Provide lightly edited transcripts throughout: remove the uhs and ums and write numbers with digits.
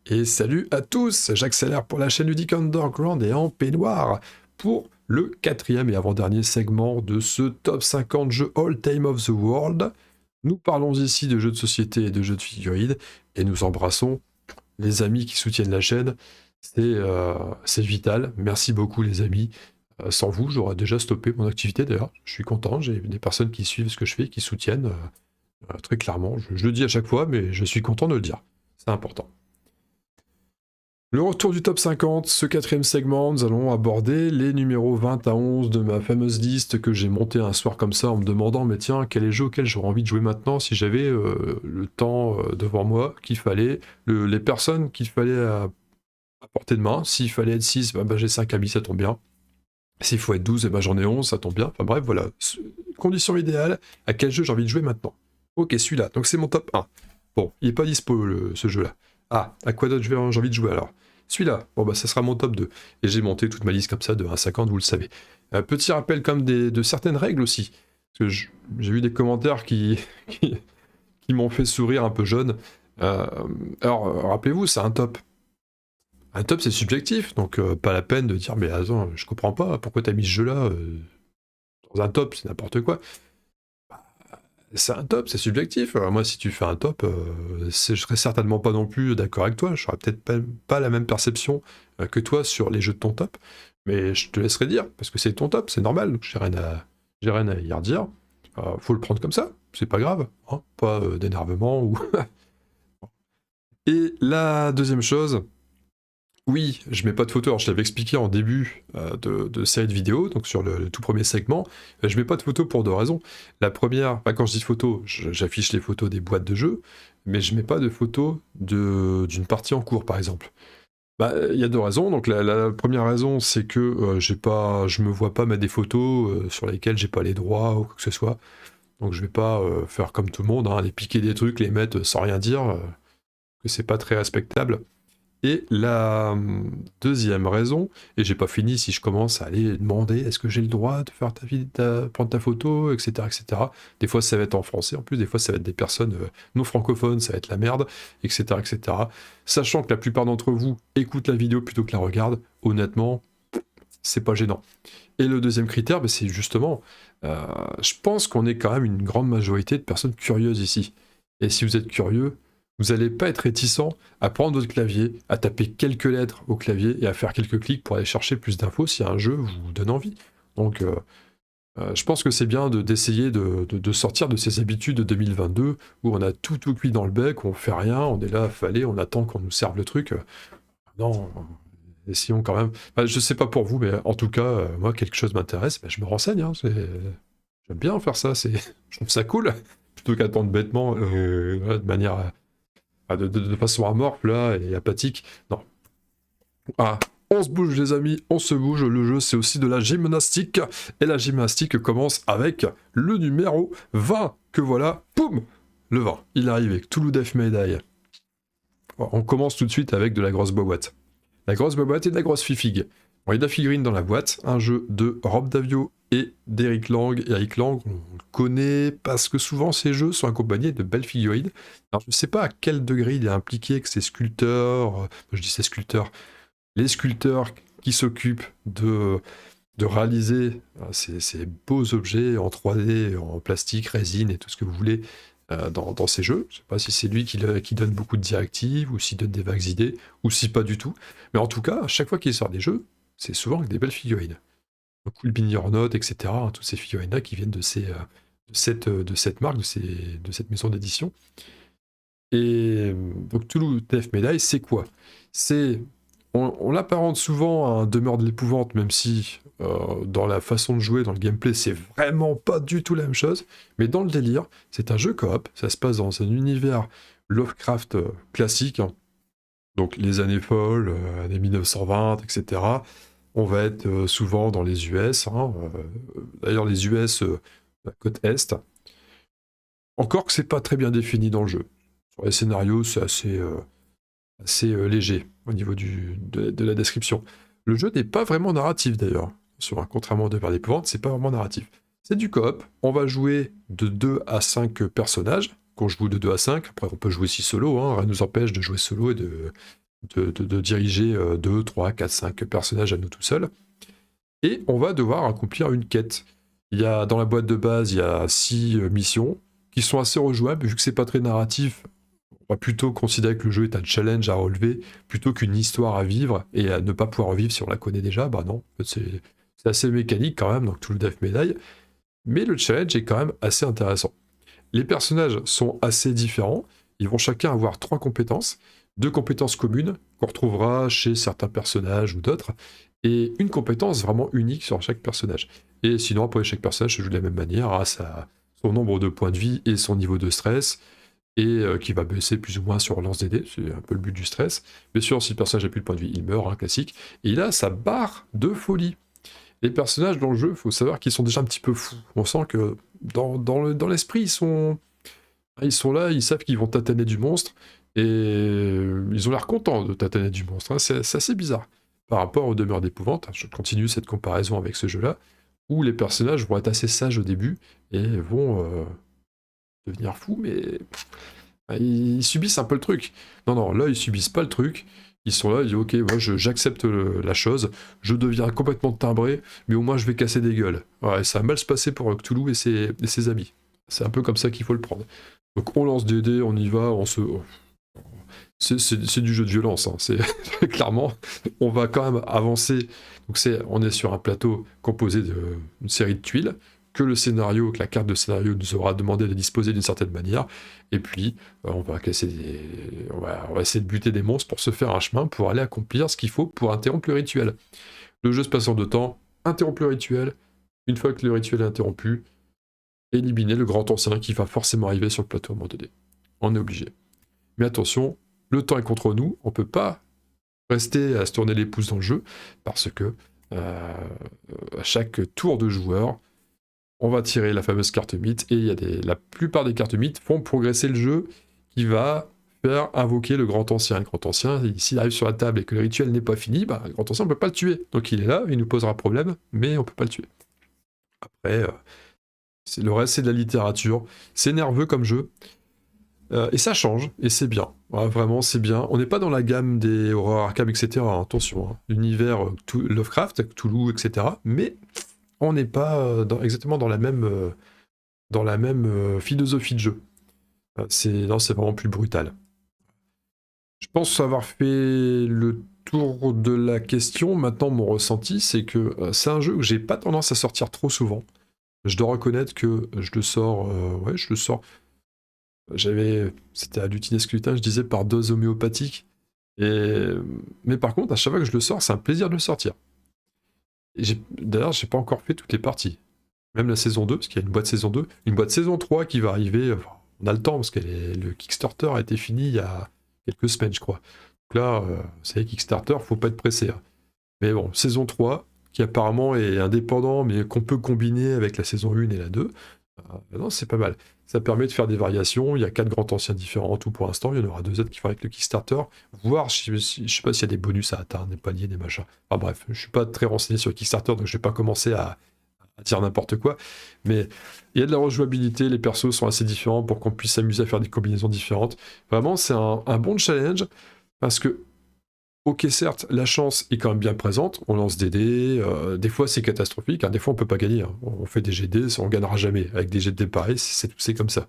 Et salut à tous, j'accélère pour la chaîne Ludique Underground et en peignoir pour le quatrième et avant-dernier segment de ce top 50 jeux All Time of the World. Nous parlons ici de jeux de société et de jeux de figurines et nous embrassons les amis qui soutiennent la chaîne. C'est vital, merci beaucoup les amis. Sans vous, j'aurais déjà stoppé mon activité d'ailleurs. Je suis content, j'ai des personnes qui suivent ce que je fais, qui soutiennent très clairement. Je le dis à chaque fois, mais je suis content de le dire. C'est important. Le retour du top 50, ce quatrième segment, nous allons aborder les numéros 20 à 11 de ma fameuse liste que j'ai montée un soir comme ça en me demandant mais tiens, quel est le jeu auquel j'aurais envie de jouer maintenant si j'avais le temps devant moi qu'il fallait, les personnes qu'il fallait à portée de main. S'il fallait être 6, bah, j'ai 5 amis, ça tombe bien. S'il faut être 12, j'en ai 11, ça tombe bien. Enfin bref, voilà. Condition idéale, à quel jeu j'ai envie de jouer maintenant. Ok, celui-là, donc c'est mon top 1. Bon, il n'est pas dispo ce jeu-là. Ah, à quoi d'autre j'ai envie de jouer alors? Celui-là, bon bah ça sera mon top 2. Et j'ai monté toute ma liste comme ça de 1 à 50, vous le savez. Petit rappel comme de certaines règles aussi. Parce que j'ai vu des commentaires qui m'ont fait sourire un peu jeune. Alors, rappelez-vous, c'est un top. Un top, c'est subjectif, donc pas la peine de dire mais attends, je comprends pas, pourquoi t'as mis ce jeu-là dans un top, c'est n'importe quoi. C'est un top, c'est subjectif. Moi, si tu fais un top, je serais certainement pas non plus d'accord avec toi. Je n'aurais peut-être pas la même perception que toi sur les jeux de ton top, mais je te laisserai dire, parce que c'est ton top, c'est normal, donc j'ai rien à y redire. Faut le prendre comme ça, c'est pas grave, hein, pas d'énervement ou... Et la deuxième chose, oui, je mets pas de photos. Alors, je t'avais expliqué en début de cette vidéo, donc sur le tout premier segment, je mets pas de photos pour deux raisons. La première, quand je dis photos, j'affiche les photos des boîtes de jeux, mais je mets pas de photos d'une partie en cours, par exemple. Bah, il y a deux raisons. Donc, la première raison, c'est que je me vois pas mettre des photos sur lesquelles j'ai pas les droits ou quoi que ce soit. Donc, je vais pas faire comme tout le monde, hein, aller piquer des trucs, les mettre sans rien dire, que c'est pas très respectable. Et la deuxième raison, et j'ai pas fini si je commence à aller demander est-ce que j'ai le droit de faire prendre ta photo, etc., etc. Des fois ça va être en français, en plus des fois ça va être des personnes non francophones, ça va être la merde, etc., etc. Sachant que la plupart d'entre vous écoutent la vidéo plutôt que la regardent, honnêtement, c'est pas gênant. Et le deuxième critère, c'est justement, je pense qu'on est quand même une grande majorité de personnes curieuses ici. Et si vous êtes curieux, vous n'allez pas être réticent à prendre votre clavier, à taper quelques lettres au clavier et à faire quelques clics pour aller chercher plus d'infos si un jeu vous donne envie. Donc je pense que c'est bien d'essayer de sortir de ces habitudes de 2022 où on a tout cuit dans le bec, on fait rien, on est là affalé, on attend qu'on nous serve le truc. Non, essayons quand même. Bah, je sais pas pour vous, mais en tout cas, moi, quelque chose m'intéresse, bah, je me renseigne. Hein, j'aime bien faire ça, je trouve ça cool, plutôt qu'attendre bêtement, voilà, de manière, de façon amorphe là et apathique. Non. Ah, on se bouge, les amis, on se bouge. Le jeu, c'est aussi de la gymnastique, et la gymnastique commence avec le numéro 20. Que voilà, poum, le 20. Il arrive avec Toulouse Death Medaille. On commence tout de suite avec de la grosse boîte. La grosse boîte et de la grosse fifig. Bon, il y a de la figurine dans la boîte, un jeu de Rob Davio et d'Eric Lang. Eric Lang, on le connaît parce que souvent ces jeux sont accompagnés de belles figurines. Alors je ne sais pas à quel degré il est impliqué que ces sculpteurs, je dis ces sculpteurs, les sculpteurs qui s'occupent de réaliser ces beaux objets en 3D, en plastique, résine et tout ce que vous voulez, dans ces jeux. Je ne sais pas si c'est lui qui donne beaucoup de directives, ou s'il donne des vagues idées, ou si pas du tout. Mais en tout cas, à chaque fois qu'il sort des jeux, c'est souvent avec des belles figurines. Donc, Cool Bean Your Note, etc. Hein, toutes ces figurines-là qui viennent de cette marque, de cette maison d'édition. Et donc Toulouse Death Medaille, c'est quoi? On l'apparente souvent à un demeure de l'épouvante, même si dans la façon de jouer, dans le gameplay, c'est vraiment pas du tout la même chose. Mais dans le délire, c'est un jeu coop, ça se passe dans un univers Lovecraft classique, hein. Donc les années folles, années 1920, etc. On va être souvent dans les US, hein, d'ailleurs les US, la côte Est. Encore que c'est pas très bien défini dans le jeu. Sur les scénarios, c'est assez léger au niveau de la description. Le jeu n'est pas vraiment narratif d'ailleurs. Contrairement à Demeure d'épouvante, c'est pas vraiment narratif. C'est du coop. On va jouer de 2 à 5 personnages. Quand je joue de 2 à 5, après on peut jouer aussi solo, hein, rien ne nous empêche de jouer solo et de diriger 2, 3, 4, 5 personnages à nous tout seuls. Et on va devoir accomplir une quête. Dans la boîte de base, il y a 6 missions qui sont assez rejouables, vu que c'est pas très narratif. On va plutôt considérer que le jeu est un challenge à relever, plutôt qu'une histoire à vivre, et à ne pas pouvoir revivre si on la connaît déjà. Bah non, c'est assez mécanique quand même, donc tout le Death Medaille. Mais le challenge est quand même assez intéressant. Les personnages sont assez différents. Ils vont chacun avoir 3 compétences. 2 compétences communes qu'on retrouvera chez certains personnages ou d'autres. Et une compétence vraiment unique sur chaque personnage. Et sinon, après, chaque personnage se joue de la même manière, grâce à son nombre de points de vie et son niveau de stress. Et qui va baisser plus ou moins sur lance des dés. C'est un peu le but du stress. Bien sûr, si le personnage n'a plus de points de vie, il meurt, hein, classique. Et il a sa barre de folie. Les personnages dans le jeu, il faut savoir qu'ils sont déjà un petit peu fous. On sent que dans l'esprit, ils sont là, ils savent qu'ils vont tataner du monstre, et ils ont l'air contents de tataner du monstre. Hein. C'est assez bizarre. Par rapport aux demeures d'épouvante, je continue cette comparaison avec ce jeu-là, où les personnages vont être assez sages au début, et vont devenir fous, mais ils subissent un peu le truc. Non, là, ils subissent pas le truc. Ils sont là, ils disent ok, moi j'accepte la chose, je deviens complètement timbré, mais au moins je vais casser des gueules. Ouais, ça va mal se passer pour Cthulhu et ses amis. C'est un peu comme ça qu'il faut le prendre. Donc on lance des dés, on y va, c'est du jeu de violence, hein. C'est clairement, on va quand même avancer. Donc on est sur un plateau composé d'une série de tuiles, que la carte de scénario nous aura demandé de disposer d'une certaine manière, et puis on va essayer de buter des monstres pour se faire un chemin, pour aller accomplir ce qu'il faut pour interrompre le rituel. Le jeu se passe en 2 temps, interrompre le rituel, une fois que le rituel est interrompu, éliminer le grand ancien qui va forcément arriver sur le plateau à un moment donné. On est obligé. Mais attention, le temps est contre nous, on peut pas rester à se tourner les pouces dans le jeu, parce que à chaque tour de joueur, on va tirer la fameuse carte mythe, et la plupart des cartes mythes font progresser le jeu, qui va faire invoquer le grand ancien. Le grand ancien, s'il arrive sur la table et que le rituel n'est pas fini, bah, le grand ancien, on peut pas le tuer. Donc il est là, il nous posera problème, mais on peut pas le tuer. Après, le reste, c'est de la littérature. C'est nerveux comme jeu. Et ça change, et c'est bien. Ouais, vraiment, c'est bien. On n'est pas dans la gamme des horreurs Arkham, etc. Hein, attention, hein. L'univers Lovecraft, Cthulhu, etc. Mais on n'est pas exactement dans la même philosophie de jeu. Non, c'est vraiment plus brutal. Je pense avoir fait le tour de la question. Maintenant, mon ressenti, c'est que c'est un jeu où j'ai pas tendance à sortir trop souvent. Je dois reconnaître que je le sors. Je le sors. C'était à l'utinesclutin, je disais, par dose homéopathique. Mais par contre, à chaque fois que je le sors, c'est un plaisir de le sortir. D'ailleurs, j'ai pas encore fait toutes les parties. Même la saison 2, parce qu'il y a une boîte saison 2, une boîte saison 3 qui va arriver. Enfin, on a le temps, parce que le Kickstarter a été fini il y a quelques semaines, je crois. Donc là, vous savez, Kickstarter, faut pas être pressé. Hein. Mais bon, saison 3, qui apparemment est indépendant, mais qu'on peut combiner avec la saison 1 et la 2. Non, c'est pas mal. Ça permet de faire des variations. Il y a 4 grands anciens différents en tout pour l'instant. Il y en aura 2 autres qui vont avec le Kickstarter. Voir, je sais pas s'il y a des bonus à atteindre, des paliers, des machins. Enfin bref, je suis pas très renseigné sur le Kickstarter, donc je vais pas commencer à dire n'importe quoi. Mais il y a de la rejouabilité, les persos sont assez différents pour qu'on puisse s'amuser à faire des combinaisons différentes. Vraiment, c'est un bon challenge, parce que ok, certes, la chance est quand même bien présente, on lance des dés, des fois c'est catastrophique, hein, des fois on peut pas gagner, hein. On fait des jets de dés, on gagnera jamais, avec des jets de dés pareils, c'est comme ça.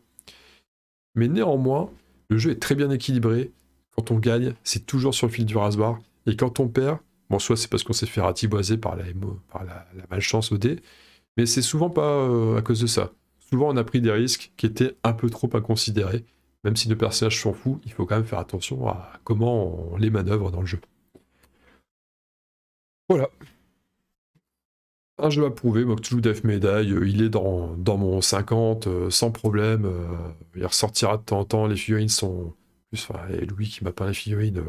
Mais néanmoins, le jeu est très bien équilibré, quand on gagne, c'est toujours sur le fil du rasoir, et quand on perd, bon, soit c'est parce qu'on s'est fait ratiboiser par la malchance au dé, mais c'est souvent pas à cause de ça. Souvent on a pris des risques qui étaient un peu trop à considérer. Même si nos personnages sont fous, il faut quand même faire attention à comment on les manœuvre dans le jeu. Voilà. Un jeu approuvé, moi, Cthulhu Death Medaille, il est dans mon 50, sans problème. Il ressortira de temps en temps, les figurines sont... Et Louis qui m'a peint les figurines,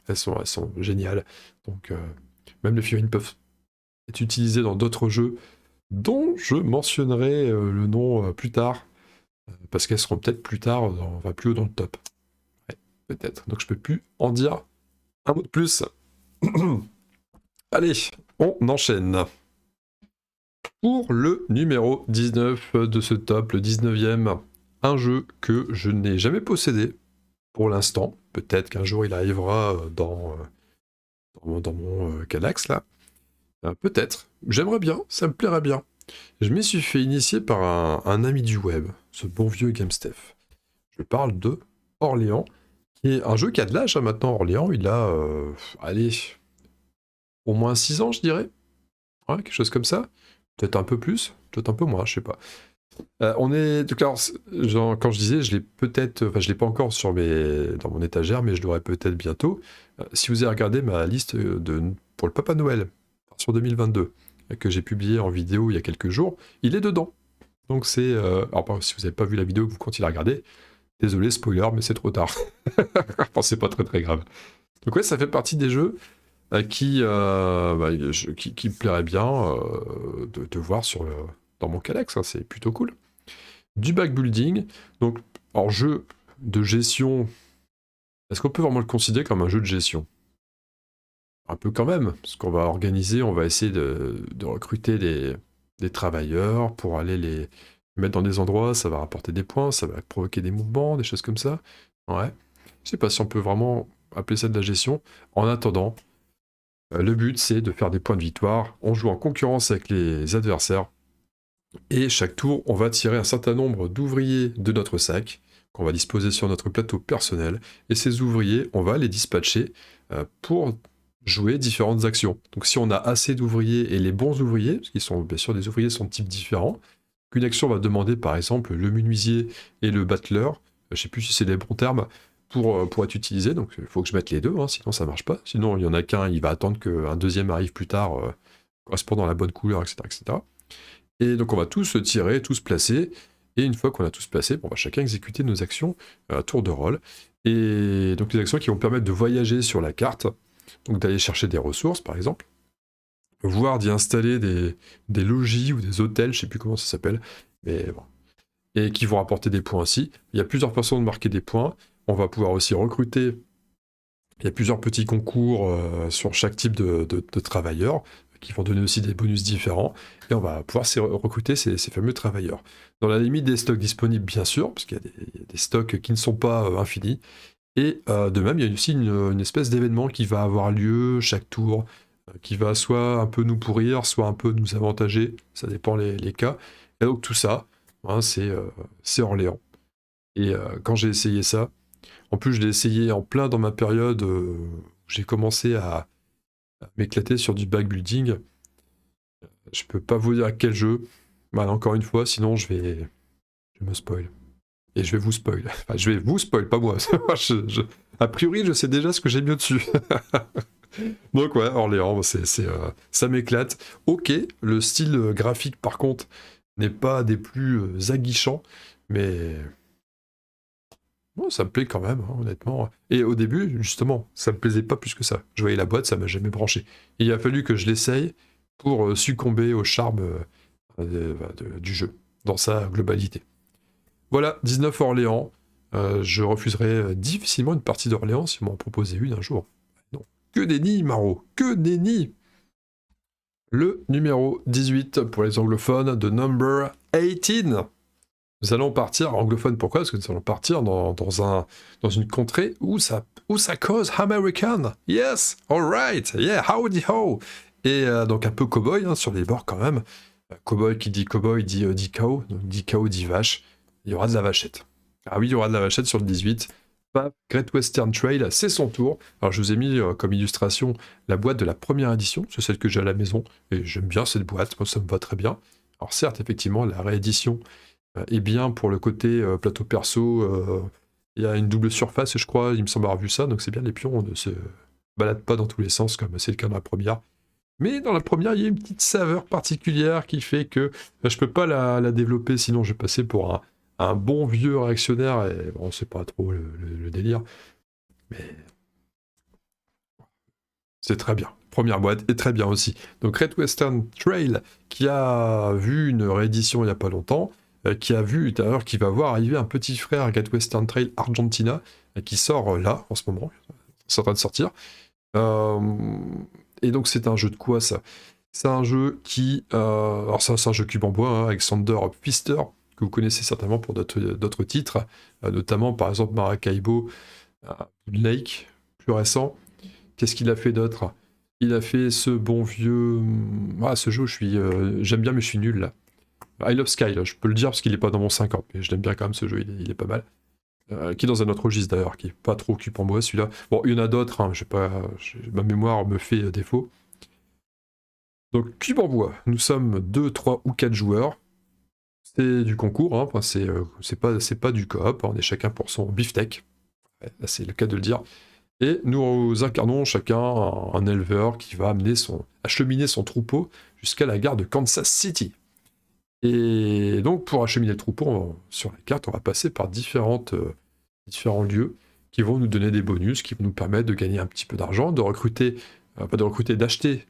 elles sont géniales. Donc, même les figurines peuvent être utilisées dans d'autres jeux, dont je mentionnerai le nom plus tard, parce qu'elles seront peut-être plus tard, plus haut dans le top. Ouais, peut-être. Donc je peux plus en dire un mot de plus. Allez, on enchaîne. Pour le numéro 19 de ce top, le 19e, un jeu que je n'ai jamais possédé pour l'instant, Peut-être qu'un jour il arrivera dans mon Galax là. Peut-être. J'aimerais bien, ça me plairait bien. Je m'y suis fait initier par un ami du web, ce bon vieux GameStef. Je parle de Orléans, qui est un jeu qui a de l'âge hein, maintenant. Orléans, il a, allez, au moins 6 ans, je dirais. Ouais, quelque chose comme ça. Peut-être un peu plus, peut-être un peu moins, je sais pas. On est. Donc, alors, quand je disais, je l'ai peut-être. Enfin, je l'ai pas encore dans mon étagère, mais je l'aurai peut-être bientôt. Si vous avez regardé ma liste pour le Papa Noël, sur 2022, que j'ai publié en vidéo il y a quelques jours, il est dedans. Donc c'est. Alors, si vous n'avez pas vu la vidéo que vous continuez à regarder, désolé, spoiler, mais c'est trop tard. Enfin, c'est pas très très grave. Donc, ouais, ça fait partie des jeux qui me plairait bien de voir dans mon Calex, hein, c'est plutôt cool. Du backbuilding, donc en jeu de gestion, est-ce qu'on peut vraiment le considérer comme un jeu de gestion? Un peu quand même, parce qu'on va organiser, on va essayer de recruter des travailleurs pour aller les mettre dans des endroits, ça va rapporter des points, ça va provoquer des mouvements, des choses comme ça. Ouais. Je sais pas si on peut vraiment appeler ça de la gestion. En attendant, le but c'est de faire des points de victoire, on joue en concurrence avec les adversaires, et chaque tour, on va tirer un certain nombre d'ouvriers de notre sac, qu'on va disposer sur notre plateau personnel, et ces ouvriers, on va les dispatcher pour jouer différentes actions. Donc si on a assez d'ouvriers et les bons ouvriers, parce qu'ils sont bien sûr des ouvriers sont de types différents, qu'une action va demander par exemple le menuisier et le battleur, je sais plus si c'est les bons termes, pour être utilisé, donc il faut que je mette les deux, hein, sinon ça marche pas. Sinon il y en a qu'un, il va attendre qu'un deuxième arrive plus tard, correspondant à la bonne couleur, etc., etc. Et donc on va tous se tirer, tous placer, et une fois qu'on a tous placé, on va chacun exécuter nos actions à tour de rôle. Et donc les actions qui vont permettre de voyager sur la carte, donc d'aller chercher des ressources par exemple, voire d'y installer des logis ou des hôtels, je sais plus comment ça s'appelle, mais bon. Et qui vont apporter des points aussi. Il y a plusieurs façons de marquer des points. On va pouvoir aussi recruter. Il y a plusieurs petits concours sur chaque type de travailleurs qui vont donner aussi des bonus différents, et on va pouvoir recruter ces fameux travailleurs. Dans la limite des stocks disponibles, bien sûr, parce qu'il y a des stocks qui ne sont pas infinis, et de même, il y a aussi une espèce d'événement qui va avoir lieu chaque tour, qui va soit un peu nous pourrir, soit un peu nous avantager, ça dépend les cas, et donc tout ça, hein, c'est Orléans. Et quand j'ai essayé ça, en plus je l'ai essayé en plein dans ma période où j'ai commencé à m'éclater sur du backbuilding. Je peux pas vous dire à quel jeu. Bah, encore une fois, sinon je vais me spoil. Et je vais vous spoil. Enfin, je vais vous spoil, pas moi. A priori, je sais déjà ce que j'ai mis dessus. Donc ouais, Orléans, ça m'éclate. Ok, le style graphique par contre n'est pas des plus aguichants, mais bon, ça me plaît quand même, hein, honnêtement. Et au début, justement, ça me plaisait pas plus que ça. Je voyais la boîte, ça m'a jamais branché. Et il a fallu que je l'essaye pour succomber au charme du jeu, dans sa globalité. Voilà, 19 Orléans. Je refuserais difficilement une partie d'Orléans si on m'en proposait une un jour. Non. Que nenni, Maro, que nenni. Le numéro 18 pour les anglophones de Number 18. Nous allons partir anglophone, pourquoi? Parce que nous allons partir dans une contrée où ça cause American. Yes, alright, yeah, howdy ho. Et donc un peu cow-boy hein, sur les bords quand même. Cow-boy qui dit cow-boy dit cow, donc dit cow dit vache. Il y aura de la vachette. Ah oui, il y aura de la vachette sur le 18. Great Western Trail, c'est son tour. Alors je vous ai mis comme illustration la boîte de la première édition, c'est celle que j'ai à la maison, et j'aime bien cette boîte, moi ça me va très bien. Alors certes, effectivement, la réédition est bien pour le côté plateau perso, il y a une double surface, je crois, il me semble avoir vu ça, donc c'est bien, les pions ne se baladent pas dans tous les sens comme c'est le cas dans la première. Mais dans la première, il y a une petite saveur particulière qui fait que je peux pas la développer, sinon je vais passer pour un bon vieux réactionnaire, et bon, c'est pas trop le délire. Mais c'est très bien. Première boîte est très bien aussi. Donc Great Western Trail, qui a vu une réédition il n'y a pas longtemps, qui a vu d'ailleurs qui va voir arriver un petit frère Great Western Trail Argentina, qui sort là en ce moment, c'est en train de sortir. Et donc c'est un jeu de quoi ça? C'est un jeu qui... alors c'est un jeu cube en bois, hein, Alexander Pfister, que vous connaissez certainement pour d'autres titres, notamment par exemple Maracaibo, Lake, plus récent. Qu'est-ce qu'il a fait d'autre? Il a fait ce bon vieux... Ah, ce jeu, j'aime bien, mais je suis nul, là. I Love Sky, là, je peux le dire parce qu'il est pas dans mon 50, mais je l'aime bien quand même, ce jeu, il est pas mal. Qui est dans un autre registre, d'ailleurs, qui est pas trop occupant moi, celui-là. Bon, il y en a d'autres, hein, ma mémoire me fait défaut. Donc, Cube en bois, nous sommes 2, 3 ou 4 joueurs. C'est du concours, hein, enfin, c'est pas du coop, on est chacun pour son beefsteak. Ouais, là, c'est le cas de le dire. Et nous incarnons chacun un éleveur qui va acheminer son troupeau jusqu'à la gare de Kansas City. Et donc, pour acheminer le troupeau, sur la carte, on va passer par différents lieux qui vont nous donner des bonus, qui vont nous permettre de gagner un petit peu d'argent, d'acheter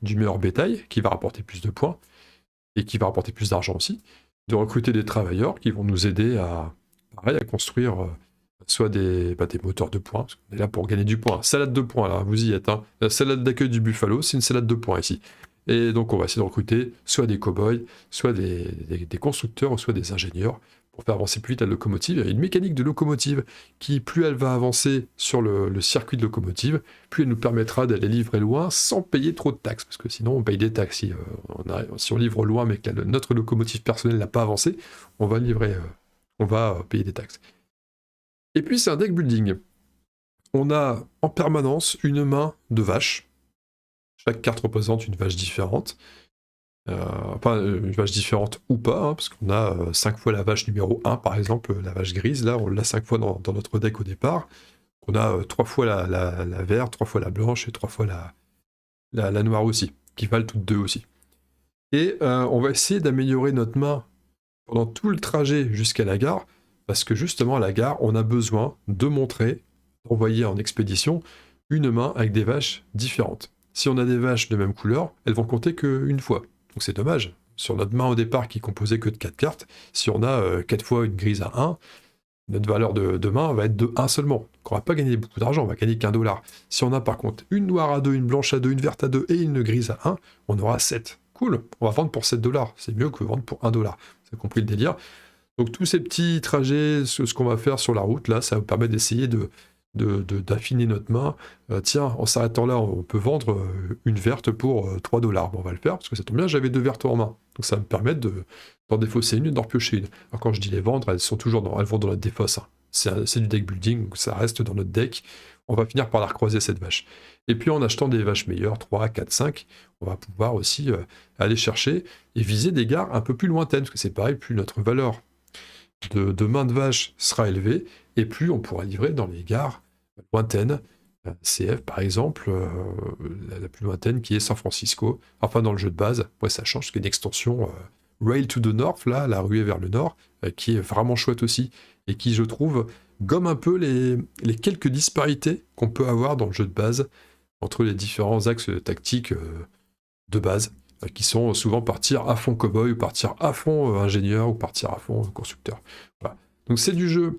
du meilleur bétail, qui va rapporter plus de points, et qui va rapporter plus d'argent aussi, de recruter des travailleurs qui vont nous aider à construire soit des moteurs de points, parce qu'on est là pour gagner du point. Salade de points, là, vous y êtes. Hein. La salade d'accueil du Buffalo, c'est une salade de points ici. Et donc on va essayer de recruter soit des cow-boys, soit des constructeurs, soit des ingénieurs, pour faire avancer plus vite la locomotive. Il y a une mécanique de locomotive qui, plus elle va avancer sur le circuit de locomotive, plus elle nous permettra d'aller livrer loin sans payer trop de taxes, parce que sinon on paye des taxes. Si on livre loin mais que notre locomotive personnelle n'a pas avancé, on va payer des taxes. Et puis c'est un deck building. On a en permanence une main de vache. Chaque carte représente une vache différente. Une vache différente ou pas, hein, parce qu'on a 5 fois la vache numéro 1, par exemple, la vache grise, là, on l'a 5 fois dans notre deck au départ. On a 3 fois la verte, 3 fois la blanche et 3 fois la noire aussi, qui valent toutes 2 aussi. Et on va essayer d'améliorer notre main pendant tout le trajet jusqu'à la gare, parce que justement, à la gare, on a besoin de montrer, d'envoyer en expédition, une main avec des vaches différentes. Si on a des vaches de même couleur, elles vont compter qu'une fois. Donc c'est dommage. Sur notre main au départ qui est composée que de 4 cartes, si on a 4 fois une grise à 1, notre valeur de main va être de 1 seulement. Donc on va pas gagner beaucoup d'argent, on va gagner qu'1 $. Si on a par contre une noire à 2, une blanche à 2, une verte à 2 et une grise à 1, on aura 7. Cool, on va vendre pour 7 $. C'est mieux que vendre pour 1 $. Vous avez compris le délire. Donc tous ces petits trajets, ce qu'on va faire sur la route, là, ça vous permet d'essayer d'affiner notre main. Tiens, en s'arrêtant là, on peut vendre une verte pour 3 $. Bon, on va le faire, parce que ça tombe bien, j'avais 2 vertes en main. Donc ça va me permettre d'en défausser une et d'en repiocher une. Alors quand je dis les vendre, elles vont dans notre défausse. Hein. C'est du deck building, donc ça reste dans notre deck. On va finir par la recroiser, cette vache. Et puis en achetant des vaches meilleures, 3, 4, 5, on va pouvoir aussi aller chercher et viser des gares un peu plus lointaines, parce que c'est pareil, plus notre valeur de main de vache sera élevée, et plus on pourra livrer dans les gares lointaines. CF par exemple, la plus lointaine qui est San Francisco, enfin dans le jeu de base, ouais, ça change, parce qu'il y a une extension Rail to the North, là, la ruée vers le nord, qui est vraiment chouette aussi, et qui je trouve gomme un peu les quelques disparités qu'on peut avoir dans le jeu de base entre les différents axes tactiques de base, qui sont souvent partir à fond cowboy, ou partir à fond ingénieur, ou partir à fond constructeur. Voilà. Donc c'est du jeu,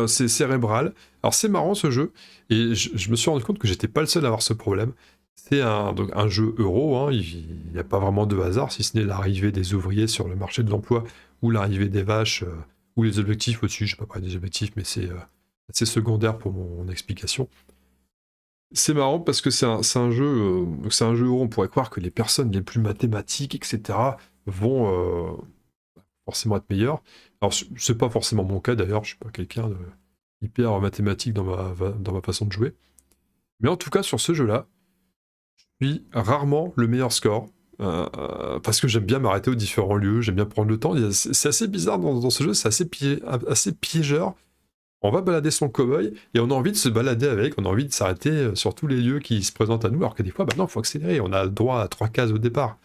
c'est cérébral. Alors c'est marrant ce jeu, et je me suis rendu compte que j'étais pas le seul à avoir ce problème. C'est un jeu euro, hein, il n'y a pas vraiment de hasard, si ce n'est l'arrivée des ouvriers sur le marché de l'emploi, ou l'arrivée des vaches, ou les objectifs au-dessus, je ne sais pas parler des objectifs, mais c'est secondaire pour mon explication. C'est marrant parce que c'est un jeu où on pourrait croire que les personnes les plus mathématiques, etc., vont forcément être meilleures. Alors, c'est pas forcément mon cas d'ailleurs, je suis pas quelqu'un de hyper mathématique dans ma façon de jouer. Mais en tout cas, sur ce jeu-là, je suis rarement le meilleur score. Parce que j'aime bien m'arrêter aux différents lieux, j'aime bien prendre le temps. C'est assez bizarre dans ce jeu, c'est assez piégeur. On va balader son cow-boy et on a envie de se balader avec, on a envie de s'arrêter sur tous les lieux qui se présentent à nous, alors que des fois, bah non, il faut accélérer, on a le droit à 3 cases au départ.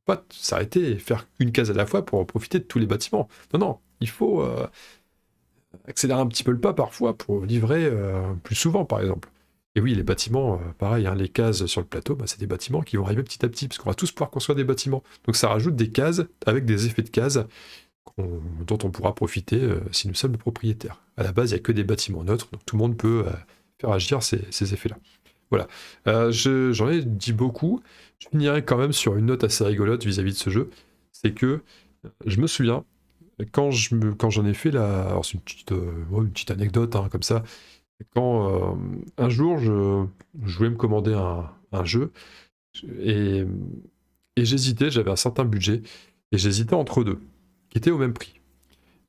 Il ne faut pas s'arrêter et faire une case à la fois pour profiter de tous les bâtiments. Non, il faut accélérer un petit peu le pas parfois pour livrer plus souvent, par exemple. Et oui, les bâtiments, pareil, hein, les cases sur le plateau, bah, c'est des bâtiments qui vont arriver petit à petit, parce qu'on va tous pouvoir construire des bâtiments. Donc ça rajoute des cases avec des effets de cases dont on pourra profiter si nous sommes le propriétaire. À la base, il n'y a que des bâtiments neutres, donc tout le monde peut faire agir ces effets-là. Voilà. J'en ai dit beaucoup. Je finirai quand même sur une note assez rigolote vis-à-vis de ce jeu. C'est que je me souviens, quand j'en ai fait alors c'est une petite anecdote, hein, comme ça, Quand un jour, je voulais me commander un jeu, et, et j'hésitais, j'avais un certain budget, et j'hésitais entre deux, qui étaient au même prix.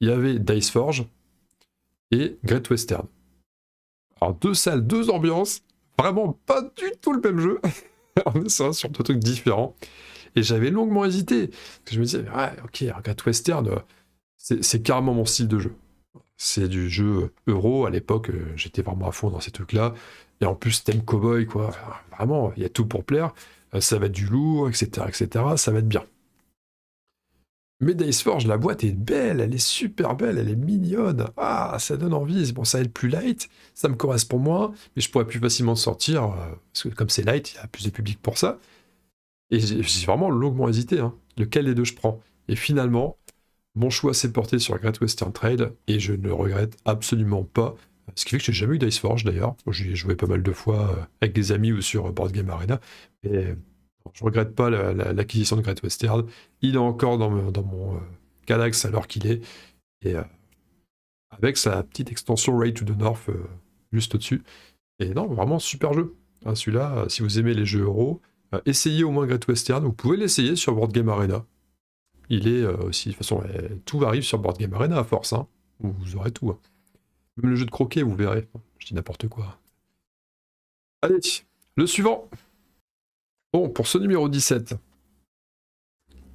Il y avait Dice Forge et Great Western. Alors deux salles, deux ambiances, vraiment pas du tout le même jeu. On est sur deux trucs différents. Et j'avais longuement hésité. Parce que je me disais, ouais, ok, Great Western, c'est carrément mon style de jeu. C'est du jeu euro. À l'époque, j'étais vraiment à fond dans ces trucs-là. Et en plus, thème cowboy, quoi. Enfin, vraiment, il y a tout pour plaire. Ça va être du lourd, etc., etc. Ça va être bien. Mais Dice Forge, la boîte est belle, elle est super belle, elle est mignonne. Ah, ça donne envie. Bon, ça va être plus light, ça me correspond moins, mais je pourrais plus facilement sortir, parce que comme c'est light, il y a plus de public pour ça. Et j'ai vraiment longuement hésité, hein, lequel des deux je prends. Et finalement, mon choix s'est porté sur Great Western Trail, et je ne le regrette absolument pas. Ce qui fait que j'ai jamais eu Dice Forge d'ailleurs. J'y ai joué pas mal de fois avec des amis ou sur Board Game Arena. Et je regrette pas l'acquisition de Great Western. Il est encore dans mon Galax alors qu'il est. Et avec sa petite extension Raid to the North juste au-dessus. Et non, vraiment super jeu. Hein, celui-là, si vous aimez les jeux euro, essayez au moins Great Western. Vous pouvez l'essayer sur Board Game Arena. Il est aussi, de toute façon, tout arrive sur Board Game Arena à force. Hein. Vous aurez tout. Hein. Même le jeu de croquet, vous verrez. Je dis n'importe quoi. Allez, le suivant. Bon, pour ce numéro 17,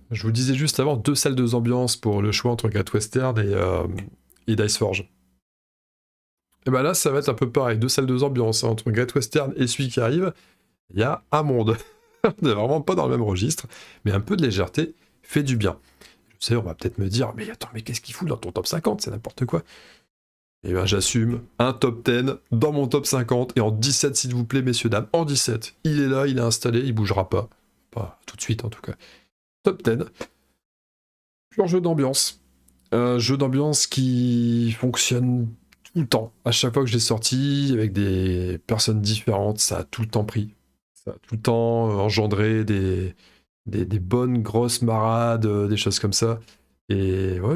je vous disais juste avant, deux salles, deux ambiances pour le choix entre Great Western et Dice Forge. Et ben là, ça va être un peu pareil, deux salles, deux ambiances. Hein, entre Great Western et celui qui arrive, il y a un monde. On n'est vraiment pas dans le même registre, mais un peu de légèreté fait du bien. Je sais, on va peut-être me dire, mais attends, mais qu'est-ce qu'il fout dans ton top 50? C'est n'importe quoi. Et ben j'assume, un top 10 dans mon top 50, et en 17 s'il vous plaît, messieurs, dames, en 17. Il est là, il est installé, il bougera pas. Pas tout de suite en tout cas. Top 10. Pur jeu d'ambiance. Un jeu d'ambiance qui fonctionne tout le temps. À chaque fois que je l'ai sorti, avec des personnes différentes, ça a tout le temps pris. Ça a tout le temps engendré des bonnes grosses marades, des choses comme ça. Et ouais,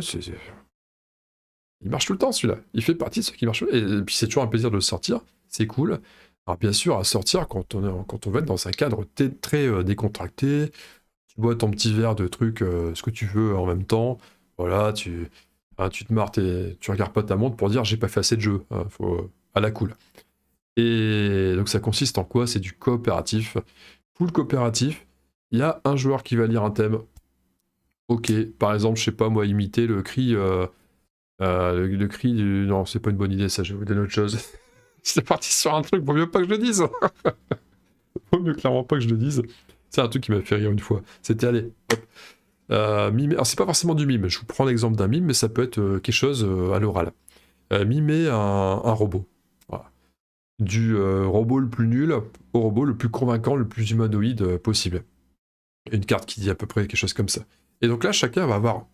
il marche tout le temps celui-là. Il fait partie de ceux qui marchent. Et puis c'est toujours un plaisir de le sortir. C'est cool. Alors bien sûr, à sortir quand on va être dans un cadre très décontracté, tu bois ton petit verre de trucs, ce que tu veux en même temps. Voilà, tu te marres, tu regardes pas ta montre pour dire j'ai pas fait assez de jeux. Hein, faut à la cool. Et donc ça consiste en quoi? C'est du coopératif. Full coopératif. Il y a un joueur qui va lire un thème. Ok, par exemple, je sais pas moi, imiter le cri. Le cri du. Non, c'est pas une bonne idée, ça, je vais vous donner autre chose. C'est parti sur un truc, vaut mieux pas que je le dise. Vaut mieux clairement pas que je le dise. C'est un truc qui m'a fait rire une fois. C'était, allez, hop. Mimer. Alors, c'est pas forcément du mime. Je vous prends l'exemple d'un mime, mais ça peut être quelque chose à l'oral. Mimer un robot. Voilà. Du robot le plus nul au robot le plus convaincant, le plus humanoïde possible. Une carte qui dit à peu près quelque chose comme ça. Et donc là, chacun va avoir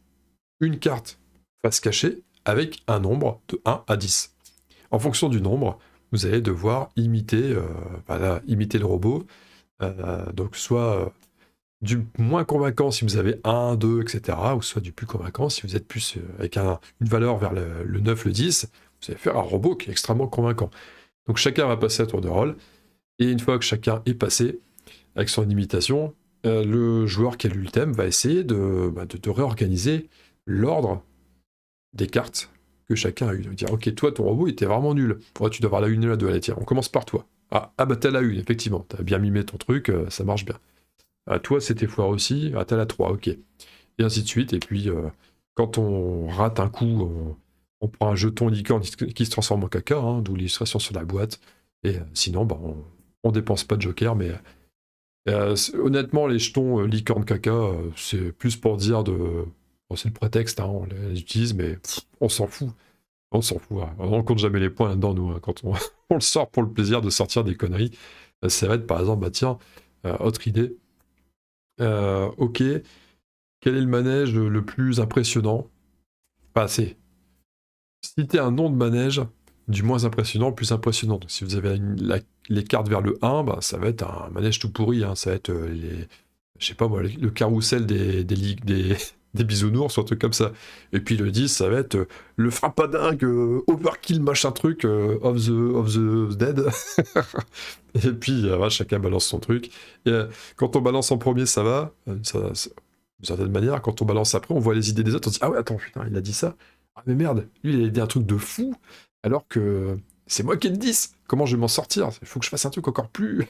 une carte face cachée avec un nombre de 1 à 10. En fonction du nombre, vous allez devoir imiter, imiter le robot. Donc soit du moins convaincant si vous avez 1, 2, etc. Ou soit du plus convaincant si vous êtes plus avec une valeur vers le 9, le 10. Vous allez faire un robot qui est extrêmement convaincant. Donc chacun va passer à tour de rôle. Et une fois que chacun est passé avec son imitation, le joueur qui a lu le thème va essayer de réorganiser l'ordre des cartes que chacun a eu. Donc dire, ok, toi, ton robot, il était vraiment nul. Ouais, tu dois avoir la une et la deux. Allez, tiens, on commence par toi. Ah bah t'as la une, effectivement. T'as bien mimé ton truc, ça marche bien. Toi, c'était foire aussi. Ah, t'as la 3, ok. Et ainsi de suite. Et puis, quand on rate un coup, on prend un jeton licorne qui se transforme en caca, hein, d'où l'illustration sur la boîte. Et sinon, bah, on dépense pas de joker, mais honnêtement, les jetons licorne caca, c'est plus pour dire de. Bon, c'est le prétexte, hein, on les utilise, mais on s'en fout. On s'en fout. Hein. On compte jamais les points là-dedans, nous. Hein, quand on, on le sort pour le plaisir de sortir des conneries. Ça va être par exemple, bah tiens, autre idée. Ok, quel est le manège le plus impressionnant? Pas assez. Citez un nom de manège du moins impressionnant au plus impressionnant. Donc, si vous avez les cartes vers le 1, bah, ça va être un manège tout pourri. Hein. Ça va être je sais pas moi, le carrousel des des bisounours, un truc comme ça. Et puis le 10, ça va être le frappadingue, overkill, machin truc, of the dead. Et puis, voilà, chacun balance son truc. Et quand on balance en premier, ça va, d'une certaine manière. Quand on balance après, on voit les idées des autres, on se dit, ah ouais, attends, putain, il a dit ça. Ah mais merde, lui, il a dit un truc de fou, alors que c'est moi qui ai le 10. Comment je vais m'en sortir? Il faut que je fasse un truc encore plus...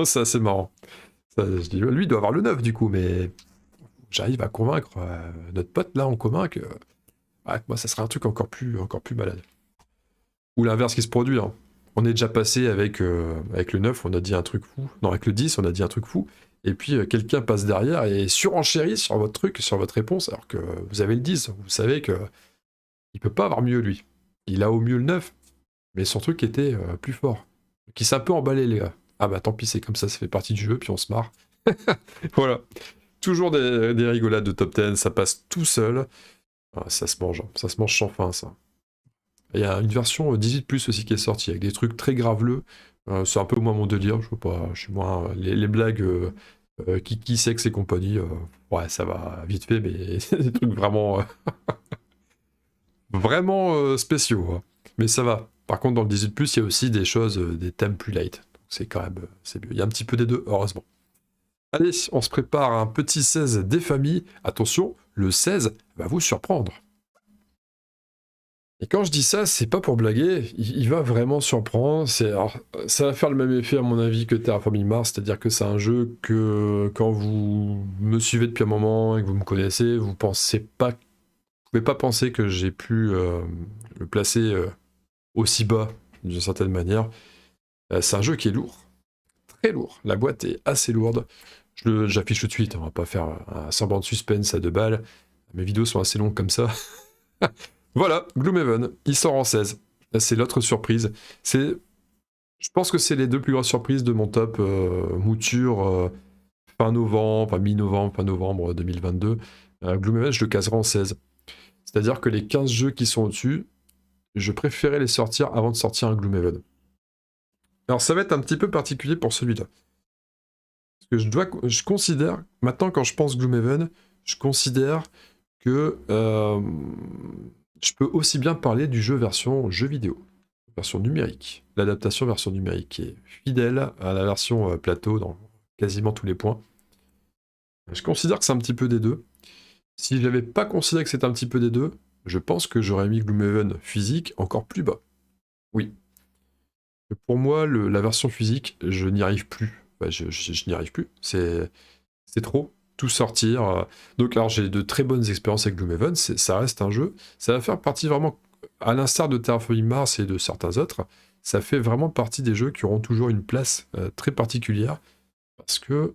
C'est assez marrant. Ça, je dis, lui, il doit avoir le 9 du coup, mais j'arrive à convaincre notre pote là en commun que ouais, moi, ça serait un truc encore plus malade. Ou l'inverse qui se produit. Hein. On est déjà passé avec le 9, on a dit un truc fou. Non, avec le 10, on a dit un truc fou. Et puis quelqu'un passe derrière et surenchérit sur votre truc, sur votre réponse, alors que vous avez le 10. Vous savez que il peut pas avoir mieux lui. Il a au mieux le 9, mais son truc était plus fort. Qui s'est un peu emballé, les gars. Ah bah tant pis, c'est comme ça fait partie du jeu, puis on se marre. Voilà. Toujours des rigolades de top 10, ça passe tout seul. Ah, ça se mange sans fin, ça. Il y a une version 18+ aussi qui est sortie, avec des trucs très graveleux. C'est un peu moins mon délire, je sais pas, je suis moins... Les blagues qui sexe et compagnie, ouais, ça va vite fait, mais c'est des trucs vraiment, vraiment spéciaux. Hein. Mais ça va. Par contre, dans le 18+, il y a aussi des choses, des thèmes plus light. Donc c'est quand même... c'est mieux. Il y a un petit peu des deux, heureusement. Allez, on se prépare à un petit 16 des familles. Attention, le 16 va vous surprendre. Et quand je dis ça, c'est pas pour blaguer, il va vraiment surprendre. Alors, ça va faire le même effet à mon avis que Terraforming Mars, c'est-à-dire que c'est un jeu que quand vous me suivez depuis un moment et que vous me connaissez, vous pouvez pas penser que j'ai pu le placer aussi bas d'une certaine manière. C'est un jeu qui est lourd, très lourd. La boîte est assez lourde. J'affiche tout de suite, on va pas faire un semblant de suspense à 2 balles. Mes vidéos sont assez longues comme ça. Voilà, Gloomhaven, il sort en 16. Là, c'est l'autre surprise. Je pense que c'est les deux plus grosses surprises de mon top mouture fin novembre, enfin mi-novembre, fin novembre 2022. Gloomhaven, je le caserai en 16. C'est-à-dire que les 15 jeux qui sont au-dessus, je préférais les sortir avant de sortir un Gloomhaven. Alors ça va être un petit peu particulier pour celui-là. Parce que je considère, maintenant quand je pense Gloomhaven, je considère que je peux aussi bien parler du jeu version jeu vidéo, version numérique. L'adaptation version numérique qui est fidèle à la version plateau dans quasiment tous les points. Je considère que c'est un petit peu des deux. Si je n'avais pas considéré que c'était un petit peu des deux, je pense que j'aurais mis Gloomhaven physique encore plus bas. Oui. Pour moi, la version physique, je n'y arrive plus. Bah, je n'y arrive plus. C'est trop. Tout sortir. Donc, alors, j'ai de très bonnes expériences avec Gloomhaven. Ça reste un jeu. Ça va faire partie vraiment, à l'instar de Terraforming Mars et de certains autres, ça fait vraiment partie des jeux qui auront toujours une place très particulière parce que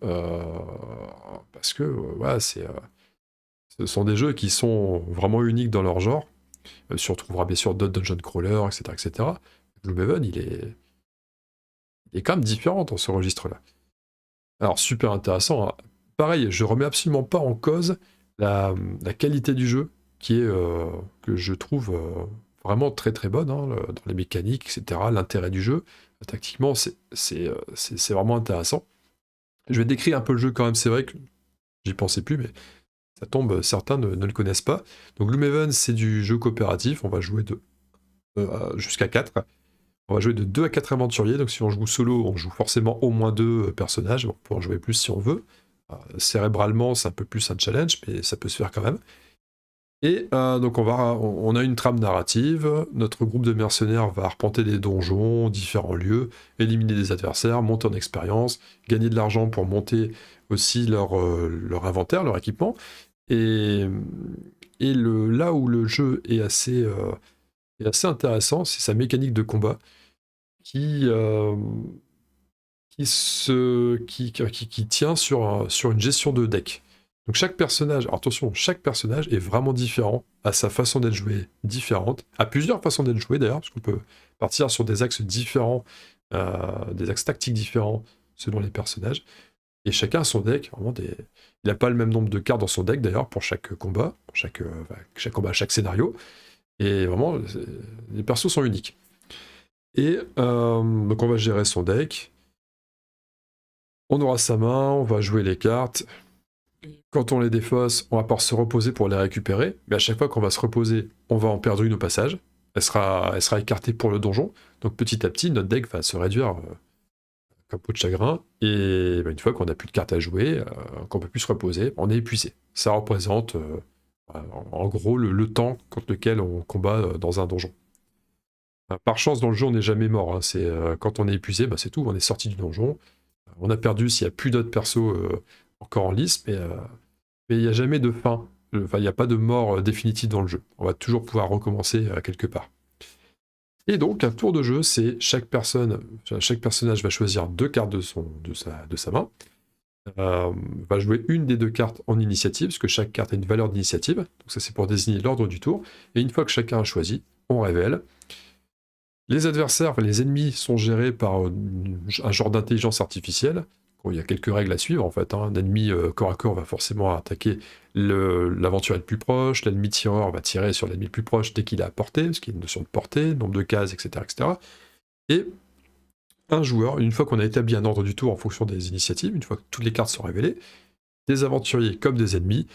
voilà, ce sont des jeux qui sont vraiment uniques dans leur genre. Tu retrouveras bien sûr d'autres dungeon crawlers, etc., etc. Gloomhaven, il est quand même différent dans ce registre-là. Alors, super intéressant. Hein. Pareil, je remets absolument pas en cause la qualité du jeu, qui est, que je trouve vraiment très très bonne, hein, dans les mécaniques, etc., l'intérêt du jeu. Tactiquement, c'est vraiment intéressant. Je vais décrire un peu le jeu quand même, c'est vrai que j'y pensais plus, mais ça tombe, certains ne le connaissent pas. Donc Gloomhaven, c'est du jeu coopératif, on va jouer jusqu'à 4. On va jouer de 2 à 4 aventuriers, donc si on joue solo, on joue forcément au moins 2 personnages, on peut en jouer plus si on veut. Cérébralement, c'est un peu plus un challenge, mais ça peut se faire quand même. Et donc on a une trame narrative, notre groupe de mercenaires va arpenter des donjons, différents lieux, éliminer des adversaires, monter en expérience, gagner de l'argent pour monter aussi leur inventaire, leur équipement. Et là où le jeu est assez intéressant, c'est sa mécanique de combat qui tient sur une gestion de deck. Donc chaque personnage, alors attention, chaque personnage est vraiment différent, à sa façon d'être joué différente, à plusieurs façons d'être joué d'ailleurs, parce qu'on peut partir sur des axes différents, des axes tactiques différents selon les personnages, et chacun a son deck, vraiment il n'a pas le même nombre de cartes dans son deck d'ailleurs pour chaque combat, chaque combat, chaque scénario, et vraiment, les persos sont uniques. Et donc on va gérer son deck. On aura sa main, on va jouer les cartes. Quand on les défausse, on va pouvoir se reposer pour les récupérer, mais à chaque fois qu'on va se reposer, on va en perdre une au passage. Elle sera écartée pour le donjon, donc petit à petit, notre deck va se réduire comme peau de chagrin, et une fois qu'on n'a plus de cartes à jouer, qu'on peut plus se reposer, on est épuisé. Ça représente en gros le temps contre lequel on combat dans un donjon. Par chance, dans le jeu, on n'est jamais mort. Hein. C'est quand on est épuisé, c'est tout, on est sorti du donjon. On a perdu s'il n'y a plus d'autres persos encore en lice, mais il n'y a jamais de fin. Enfin, il n'y a pas de mort définitive dans le jeu. On va toujours pouvoir recommencer quelque part. Et donc, un tour de jeu, c'est chaque personnage va choisir 2 cartes de sa main, va jouer une des 2 cartes en initiative, parce que chaque carte a une valeur d'initiative. Donc ça, c'est pour désigner l'ordre du tour. Et une fois que chacun a choisi, on révèle. Les adversaires, les ennemis sont gérés par un genre d'intelligence artificielle. Il y a quelques règles à suivre en fait. Hein. Un ennemi corps à corps va forcément attaquer l'aventurier le plus proche, l'ennemi tireur va tirer sur l'ennemi le plus proche dès qu'il est à portée, parce qu'il y a une notion de portée, nombre de cases, etc. etc. Et un joueur, une fois qu'on a établi un ordre du tour en fonction des initiatives, une fois que toutes les cartes sont révélées, des aventuriers comme des ennemis,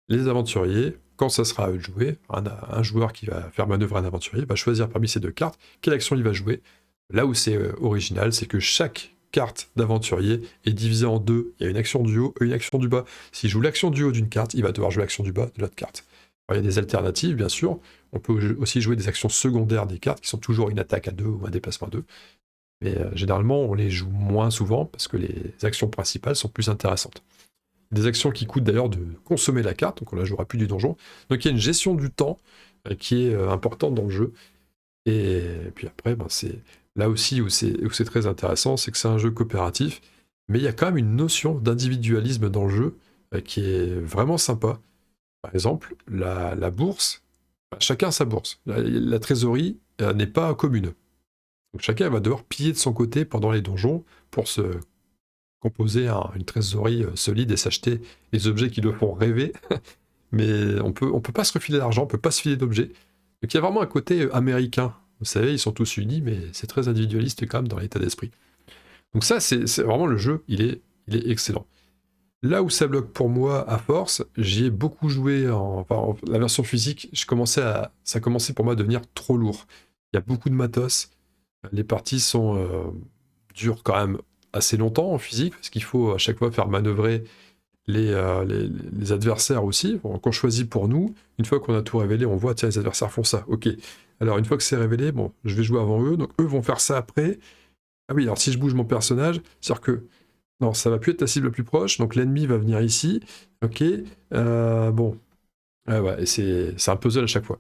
les aventuriers, quand ça sera à eux de jouer, un joueur qui va faire manœuvrer un aventurier va choisir parmi ces 2 cartes quelle action il va jouer. Là où c'est original, c'est que chaque carte d'aventurier est divisée en 2. Il y a une action du haut et une action du bas. S'il joue l'action du haut d'une carte, il va devoir jouer l'action du bas de l'autre carte. Alors, il y a des alternatives, bien sûr. On peut aussi jouer des actions secondaires des cartes qui sont toujours une attaque à 2 ou un déplacement à 2. Mais généralement, on les joue moins souvent parce que les actions principales sont plus intéressantes. Des actions qui coûtent d'ailleurs de consommer la carte, donc on la jouera plus du donjon. Donc il y a une gestion du temps qui est importante dans le jeu. Et puis après, c'est là aussi où c'est très intéressant, c'est que c'est un jeu coopératif, mais il y a quand même une notion d'individualisme dans le jeu qui est vraiment sympa. Par exemple, la bourse, chacun a sa bourse. La trésorerie n'est pas commune. Donc chacun va devoir piller de son côté pendant les donjons pour se composer une trésorerie solide et s'acheter les objets qui le font rêver. Mais on peut pas se refiler d'argent, on peut pas se filer d'objets. Donc il y a vraiment un côté américain. Vous savez, ils sont tous unis, mais c'est très individualiste quand même dans l'état d'esprit. Donc ça, c'est vraiment le jeu, il est excellent. Là où ça bloque pour moi à force, j'y ai beaucoup joué la version physique, ça commençait pour moi à devenir trop lourd. Il y a beaucoup de matos, les parties durent quand même assez longtemps en physique, parce qu'il faut à chaque fois faire manœuvrer les adversaires aussi, qu'on choisit pour nous. Une fois qu'on a tout révélé, on voit, tiens, les adversaires font ça, ok. Alors une fois que c'est révélé, bon, je vais jouer avant eux, donc eux vont faire ça après. Ah oui, alors si je bouge mon personnage, c'est-à-dire que, non, ça va plus être la cible la plus proche, donc l'ennemi va venir ici, ok, bon. Ouais, et c'est un puzzle à chaque fois.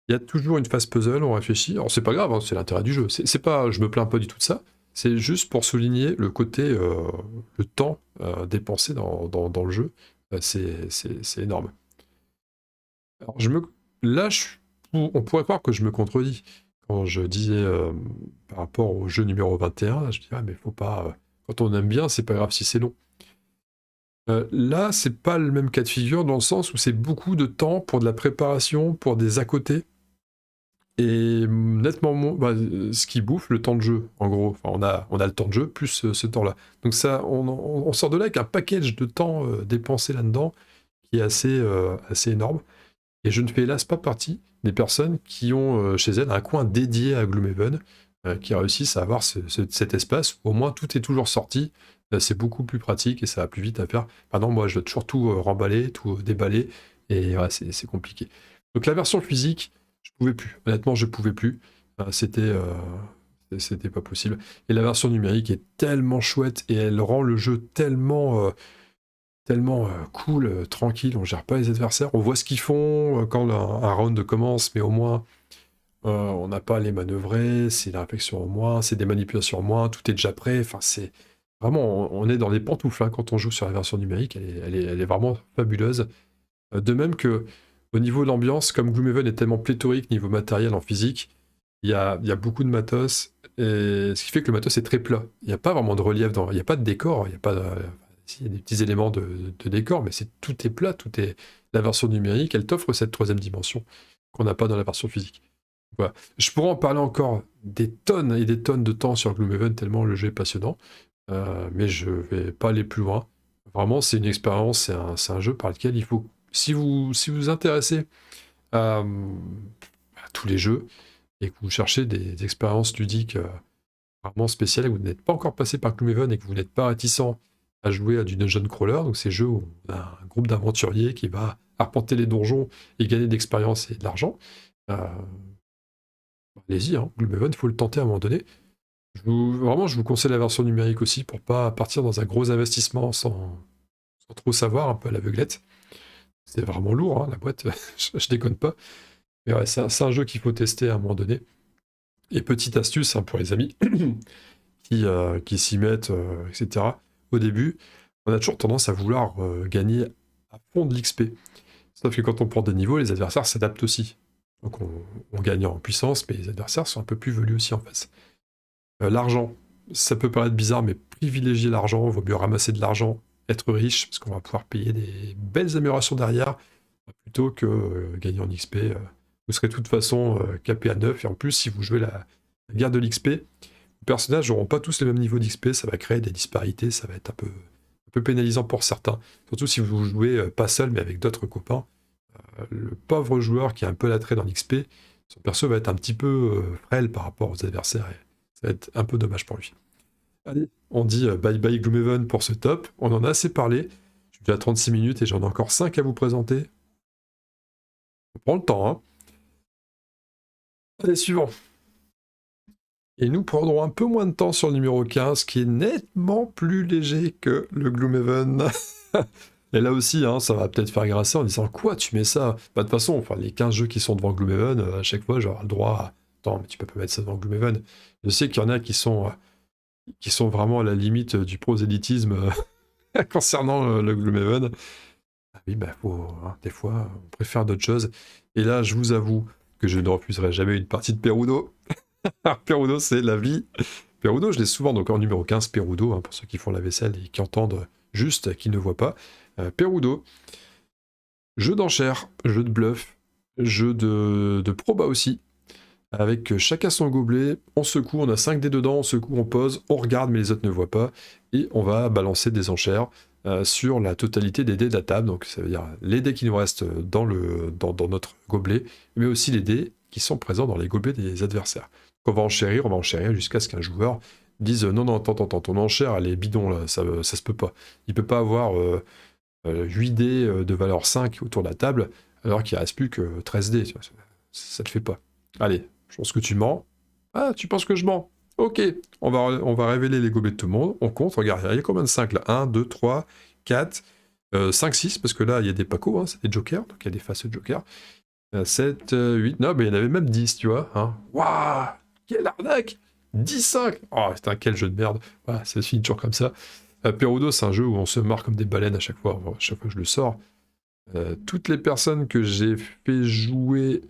Il y a toujours une phase puzzle, on réfléchit, alors c'est pas grave, hein, c'est l'intérêt du jeu, c'est pas, je me plains pas du tout de ça, c'est juste pour souligner le côté, le temps dépensé dans le jeu, c'est énorme. Alors, là, on pourrait croire que je me contredis. Quand je disais par rapport au jeu numéro 21, je dis, ah, mais faut pas. Quand on aime bien, c'est pas grave si c'est long. Là, c'est pas le même cas de figure dans le sens où c'est beaucoup de temps pour de la préparation, pour des à côté. Et nettement ce qui bouffe le temps de jeu, en gros. Enfin, on a le temps de jeu plus ce temps-là. Donc ça, on sort de là avec un package de temps dépensé là-dedans qui est assez énorme. Et je ne fais hélas pas partie des personnes qui ont chez elles un coin dédié à Gloomhaven, qui réussissent à avoir cet espace où au moins tout est toujours sorti. C'est beaucoup plus pratique et ça va plus vite à faire. Maintenant, moi, je dois toujours tout remballer, tout déballer, et ouais, c'est compliqué. Donc la version physique, je pouvais plus. Honnêtement, je pouvais plus. C'était pas possible. Et la version numérique est tellement chouette et elle rend le jeu tellement cool, tranquille, on gère pas les adversaires, on voit ce qu'ils font quand un round commence, mais au moins on n'a pas à les manœuvrer, c'est la réflexion en moins, c'est des manipulations en moins, tout est déjà prêt, enfin c'est vraiment, on est dans les pantoufles hein, quand on joue sur la version numérique, elle est vraiment fabuleuse. De même que au niveau de l'ambiance, comme Gloomhaven est tellement pléthorique niveau matériel en physique, il y a beaucoup de matos, et ce qui fait que le matos est très plat. Il n'y a pas vraiment de relief, il n'y a pas de décor, il n'y a pas de... Il y a des petits éléments de décor, mais tout est plat, tout est... La version numérique, elle t'offre cette troisième dimension qu'on n'a pas dans la version physique. Voilà. Je pourrais en parler encore des tonnes et des tonnes de temps sur Gloomhaven, tellement le jeu est passionnant, mais je vais pas aller plus loin. Vraiment, c'est une expérience, c'est un jeu par lequel il faut... si vous intéressez à tous les jeux et que vous cherchez des expériences ludiques vraiment spéciales et que vous n'êtes pas encore passé par Gloomhaven et que vous n'êtes pas réticent à jouer à du dungeon crawler, donc ces jeux où on a un groupe d'aventuriers qui va arpenter les donjons et gagner de l'expérience et de l'argent, euh, allez-y, hein, Gloomhaven, il faut le tenter à un moment donné. Vraiment, je vous conseille la version numérique aussi pour pas partir dans un gros investissement sans trop savoir, un peu à l'aveuglette. C'est vraiment lourd, hein, la boîte, je déconne pas. Mais ouais, c'est un jeu qu'il faut tester à un moment donné. Et petite astuce hein, pour les amis qui s'y mettent, etc. Au début, on a toujours tendance à vouloir gagner à fond de l'XP. Sauf que quand on prend des niveaux, les adversaires s'adaptent aussi. Donc on gagne en puissance, mais les adversaires sont un peu plus velus aussi en face. L'argent, ça peut paraître bizarre, mais privilégier l'argent, vaut mieux ramasser de l'argent, être riche, parce qu'on va pouvoir payer des belles améliorations derrière, plutôt que gagner en XP. Vous serez de toute façon capé à 9, et en plus, si vous jouez la guerre de l'XP, les personnages n'auront pas tous le même niveau d'XP, ça va créer des disparités, ça va être un peu pénalisant pour certains. Surtout si vous jouez pas seul, mais avec d'autres copains. Le pauvre joueur qui a un peu l'attrait dans l'XP, son perso va être un petit peu frêle par rapport aux adversaires, et ça va être un peu dommage pour lui. Allez, on dit bye bye Gloomhaven pour ce top. On en a assez parlé. Je suis déjà à 36 minutes et j'en ai encore 5 à vous présenter. On prend le temps, hein. Allez, suivant. Et nous prendrons un peu moins de temps sur le numéro 15, qui est nettement plus léger que le Gloomhaven. Et là aussi, hein, ça va peut-être faire grasser en disant quoi, tu mets ça? Bah, de toute façon, enfin, les 15 jeux qui sont devant Gloomhaven, à chaque fois, j'aurai le droit à. Attends, mais tu peux pas mettre ça devant Gloomhaven. Je sais qu'il y en a qui sont vraiment à la limite du prosélytisme concernant le Gloomhaven. Ah oui, bah, faut, hein, des fois, on préfère d'autres choses. Et là, je vous avoue que je ne refuserai jamais une partie de Perudo. Perudo, c'est la vie. Perudo, je l'ai souvent, donc en numéro 15, Perudo, hein, pour ceux qui font la vaisselle et qui entendent juste, qui ne voient pas. Perudo, jeu d'enchères, jeu de bluff, jeu de proba aussi, avec chacun son gobelet, on secoue, on a 5 dés dedans, on secoue, on pose, on regarde, mais les autres ne voient pas, et on va balancer des enchères sur la totalité des dés de la table, donc ça veut dire les dés qui nous restent dans notre gobelet, mais aussi les dés qui sont présents dans les gobelets des adversaires. On va enchérir jusqu'à ce qu'un joueur dise non, non, attends, ton enchère, elle est bidon, là, ça se peut pas. Il peut pas avoir 8 dés de valeur 5 autour de la table, alors qu'il ne reste plus que 13 dés. Ça te fait pas. Allez, je pense que tu mens. Ah, tu penses que je mens? Ok, on va révéler les gobelets de tout le monde. On compte, regarde, il y a combien de 5 là? 1, 2, 3, 4, 5, 6, parce que là, il y a des pacos, hein, c'est des jokers, donc il y a des faces jokers. 7, 8, non, mais il y en avait même 10, tu vois. Hein. Waouh, quelle arnaque! 10-5! Oh, putain, quel jeu de merde. Voilà, ça se finit toujours comme ça. Perudo, c'est un jeu où on se marre comme des baleines à chaque fois que je le sors. Toutes les personnes que j'ai fait jouer,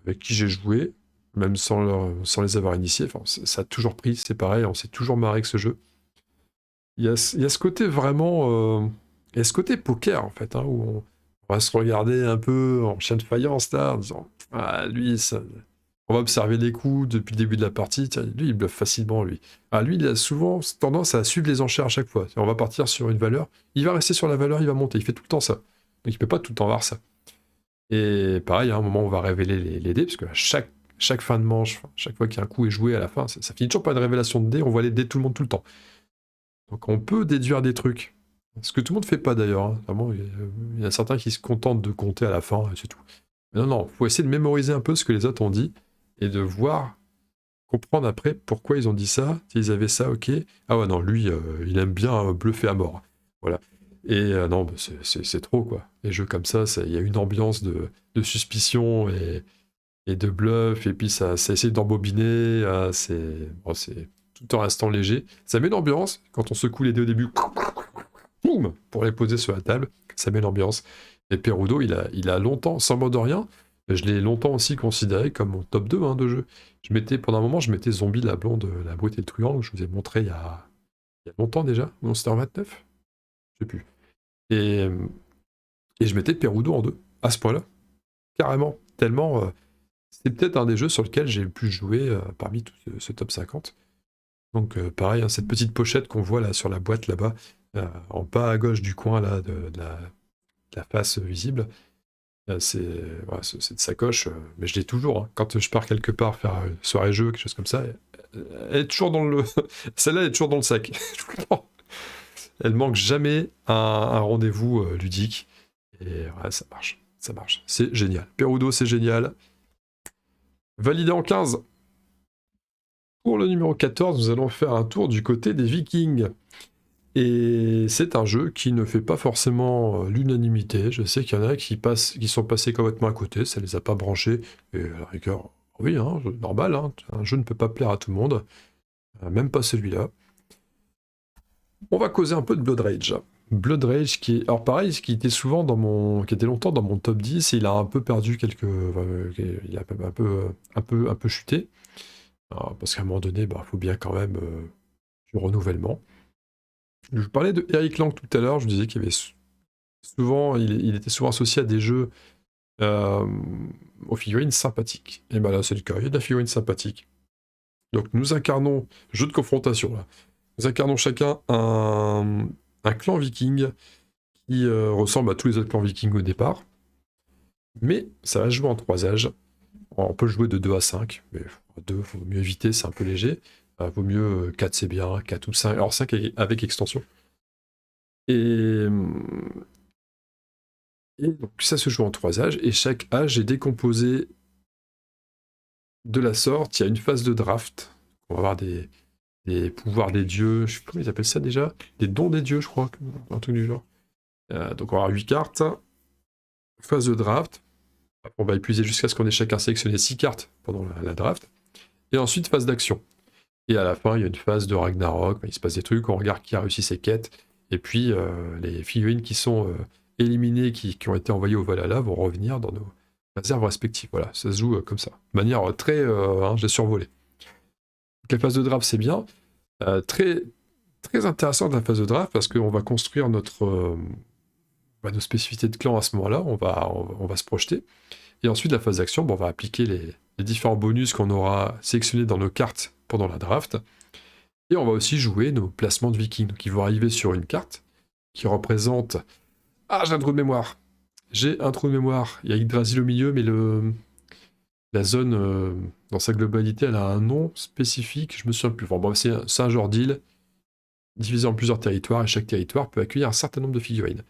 avec qui j'ai joué, même sans les avoir initiés, ça a toujours pris, c'est pareil, on s'est toujours marré avec ce jeu. Il y a ce côté vraiment... il y a ce côté poker, en fait, hein, où on va se regarder un peu en chien de faïence, là, en disant « Ah, lui, ça... » On va observer les coups depuis le début de la partie. Tiens, lui, il bluffe facilement, lui. Ah, lui, il a souvent tendance à suivre les enchères à chaque fois. On va partir sur une valeur, il va rester sur la valeur, il va monter. Il fait tout le temps ça. Donc, il peut pas tout le temps avoir ça. Et pareil, à un moment, on va révéler les dés, parce que à chaque fin de manche, chaque fois qu'un coup est joué à la fin, ça finit toujours par une révélation de dés. On voit les dés de tout le monde tout le temps. Donc, on peut déduire des trucs. Ce que tout le monde fait pas d'ailleurs. Hein. Vraiment, il y en a certains qui se contentent de compter à la fin, et c'est tout. Mais non, non, faut essayer de mémoriser un peu ce que les autres ont dit et de voir, comprendre après pourquoi ils ont dit ça, s'ils avaient ça, ok. Ah ouais, non, lui, il aime bien bluffer à mort. Voilà. Et non, bah, c'est trop, quoi. Les jeux comme ça, il y a une ambiance de suspicion et de bluff, et puis ça essaie d'embobiner, c'est tout en restant léger. Ça met l'ambiance, quand on secoue les dés au début, boum, pour les poser sur la table, ça met l'ambiance. Et Perudo, il a longtemps, sans mot de rien, je l'ai longtemps aussi considéré comme mon top 2 hein, de jeu. Pendant un moment, je mettais Zombie, la blonde, la brute et le truand, que je vous ai montré il y a longtemps déjà, non c'était en 29? Je sais plus. Et, et je mettais Perudo en 2, à ce point-là. Carrément. Tellement, c'est peut-être un des jeux sur lequel j'ai le plus joué parmi tout ce top 50. Donc pareil, hein, cette petite pochette qu'on voit là sur la boîte là-bas, en bas à gauche du coin là, de la face visible. Voilà, cette sacoche, mais je l'ai toujours. Hein. Quand je pars quelque part faire une soirée jeu, quelque chose comme ça, elle est toujours dans le. Celle-là, elle est toujours dans le sac. Je vous le prends. Elle manque jamais un rendez-vous ludique. Et voilà, ça marche. Ça marche. C'est génial. Perudo, c'est génial. Validé en 15. Pour le numéro 14, nous allons faire un tour du côté des Vikings. Et c'est un jeu qui ne fait pas forcément l'unanimité. Je sais qu'il y en a qui sont passés complètement à côté, ça les a pas branchés. Et à la rigueur, oui, hein, normal, hein, un jeu ne peut pas plaire à tout le monde, même pas celui-là. On va causer un peu de Blood Rage. Blood Rage qui est, alors pareil, qui était souvent qui était longtemps dans mon top 10, et il a un peu perdu il a un peu chuté. Alors, parce qu'à un moment donné, il faut bien quand même du renouvellement. Je vous parlais de Eric Lang tout à l'heure, je vous disais qu'il y avait souvent, il était souvent associé à des jeux aux figurines sympathiques. Et ben là, c'est le cas, il y a de la figurine sympathique. Donc nous incarnons, jeu de confrontation là, nous incarnons chacun un clan viking qui ressemble à tous les autres clans vikings au départ. Mais ça va se jouer en 3 âges. On peut jouer de 2 à 5, mais 2, il faut mieux éviter, c'est un peu léger. Vaut mieux 4, c'est bien, 4 ou 5. Alors 5 avec extension. Et donc ça se joue en 3 âges, et chaque âge est décomposé de la sorte. Il y a une phase de draft. On va avoir des pouvoirs des dieux, je sais pas comment ils appellent ça déjà, des dons des dieux, je crois, un truc du genre. Donc on va avoir 8 cartes. Phase de draft. On va épuiser jusqu'à ce qu'on ait chacun sélectionné 6 cartes pendant la draft. Et ensuite, phase d'action. Et à la fin, il y a une phase de Ragnarok, il se passe des trucs, on regarde qui a réussi ses quêtes, et puis les figurines qui sont éliminées, qui ont été envoyées au Valhalla, vont revenir dans nos réserves respectives. Voilà, ça se joue comme ça. De manière très... j'ai survolé. Donc, la phase de draft, c'est bien. Très, très intéressante la phase de draft, parce qu'on va construire nos spécificités de clan à ce moment-là, on va se projeter. Et ensuite, la phase d'action, on va appliquer les différents bonus qu'on aura sélectionnés dans nos cartes pendant la draft. Et on va aussi jouer nos placements de vikings qui vont arriver sur une carte qui représente... Ah, j'ai un trou de mémoire. J'ai un trou de mémoire. Il y a Yggdrasil au milieu, mais la zone, dans sa globalité, elle a un nom spécifique. Je me souviens plus. Enfin, bon, c'est un genre d'île divisé en plusieurs territoires, et chaque territoire peut accueillir un certain nombre de figurines.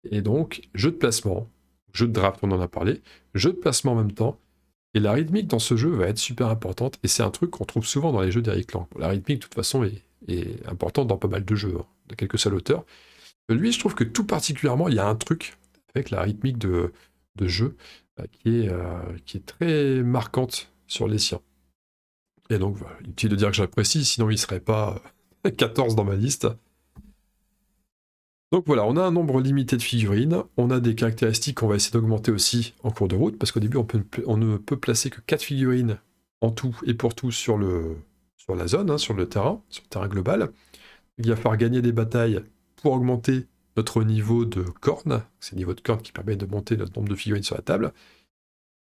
Et donc, jeu de placement, jeu de draft, on en a parlé, jeu de placement en même temps. Et la rythmique dans ce jeu va être super importante, et c'est un truc qu'on trouve souvent dans les jeux d'Eric Lang. La rythmique, de toute façon, est importante dans pas mal de jeux, hein, de quel que soit l'auteur. Lui, je trouve que tout particulièrement, il y a un truc avec la rythmique de jeu qui est très marquante sur les siens. Et donc, voilà, inutile de dire que j'apprécie, sinon il ne serait pas 14 dans ma liste. Donc voilà, on a un nombre limité de figurines, on a des caractéristiques qu'on va essayer d'augmenter aussi en cours de route, parce qu'au début on ne peut placer que 4 figurines en tout et pour tout sur la zone, hein, sur le terrain global. Il va falloir gagner des batailles pour augmenter notre niveau de corne, c'est le niveau de corne qui permet de monter notre nombre de figurines sur la table.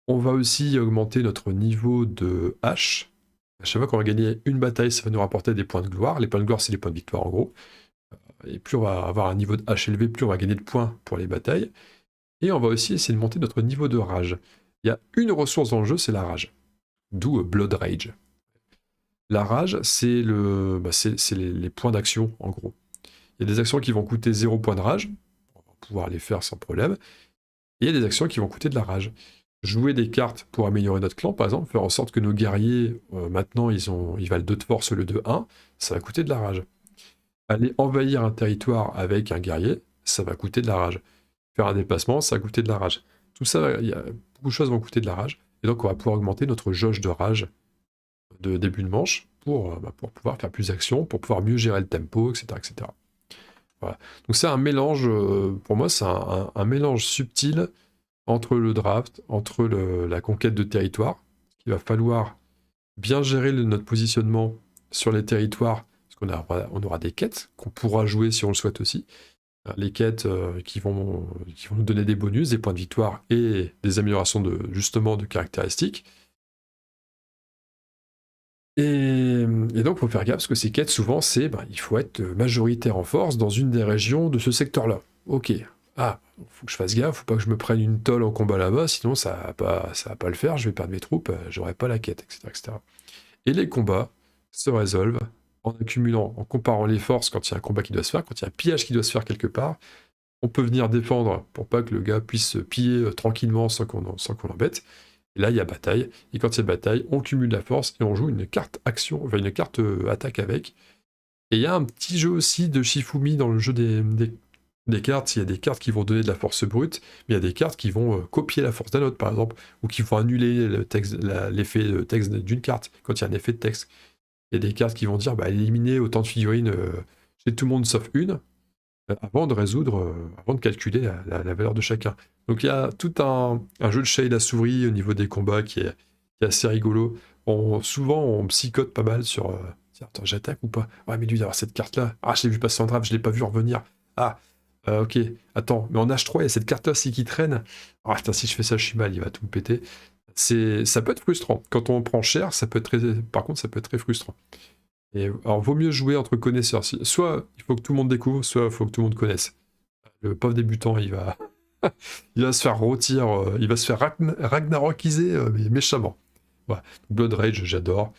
On va aussi augmenter notre niveau de hache. À chaque fois qu'on va gagner une bataille, ça va nous rapporter des points de gloire. Les points de gloire, c'est les points de victoire en gros. Et plus on va avoir un niveau de hache élevé, plus on va gagner de points pour les batailles. Et on va aussi essayer de monter notre niveau de rage. Il y a une ressource dans le jeu, c'est la rage. D'où Blood Rage. La rage, c'est les points d'action, en gros. Il y a des actions qui vont coûter 0 points de rage, on va pouvoir les faire sans problème. Et il y a des actions qui vont coûter de la rage. Jouer des cartes pour améliorer notre clan, par exemple, faire en sorte que nos guerriers, maintenant, ils valent 2 de force au lieu de 1, ça va coûter de la rage. Aller envahir un territoire avec un guerrier, ça va coûter de la rage. Faire un déplacement, ça va coûter de la rage. Tout ça, beaucoup de choses vont coûter de la rage. Et donc, on va pouvoir augmenter notre jauge de rage de début de manche pour pouvoir faire plus d'actions, pour pouvoir mieux gérer le tempo, etc. etc. Voilà. Donc, c'est un mélange, pour moi, c'est un mélange subtil entre le draft, entre la conquête de territoire. Il va falloir bien gérer notre positionnement sur les territoires, parce qu'on aura des quêtes qu'on pourra jouer si on le souhaite aussi. Les quêtes qui vont nous donner des bonus, des points de victoire et des améliorations justement de caractéristiques. Et donc, faut faire gaffe, parce que ces quêtes, souvent, c'est il faut être majoritaire en force dans une des régions de ce secteur-là. Ok. Ah, faut que je fasse gaffe, faut pas que je me prenne une tôle en combat là-bas, sinon ça va pas le faire, je vais perdre mes troupes, j'aurai pas la quête, etc., etc. Et les combats se résolvent en accumulant, en comparant les forces quand il y a un combat qui doit se faire, quand il y a un pillage qui doit se faire quelque part. On peut venir défendre pour pas que le gars puisse se piller tranquillement sans qu'on l'embête. Et là, il y a bataille. Et quand il y a bataille, on cumule la force et on joue une carte action, enfin une carte attaque avec. Et il y a un petit jeu aussi de Shifumi dans le jeu des cartes. Il y a des cartes qui vont donner de la force brute, mais il y a des cartes qui vont copier la force d'un autre, par exemple, ou qui vont annuler l'effet de texte d'une carte quand il y a un effet de texte. Il y a des cartes qui vont dire éliminer autant de figurines chez tout le monde sauf une, avant de avant de calculer la valeur de chacun. Donc il y a tout un jeu de shade à souris au niveau des combats qui est assez rigolo. Souvent on psychote pas mal sur tiens, attends, j'attaque ou pas? Ouais, mais lui d'avoir cette carte-là. Ah, je l'ai vu passer en draft, je l'ai pas vu revenir. Ah, ok, attends, mais en H3, il y a cette carte-là aussi qui traîne. Ah, putain, si je fais ça, je suis mal, il va tout me péter. Ça peut être frustrant. Quand on prend cher, par contre, ça peut être très frustrant. Et alors, vaut mieux jouer entre connaisseurs. Soit il faut que tout le monde découvre, soit il faut que tout le monde connaisse. Le pauvre débutant, il va se faire rôtir, il va se faire ragnarokiser mais méchamment. Voilà. Blood Rage, j'adore.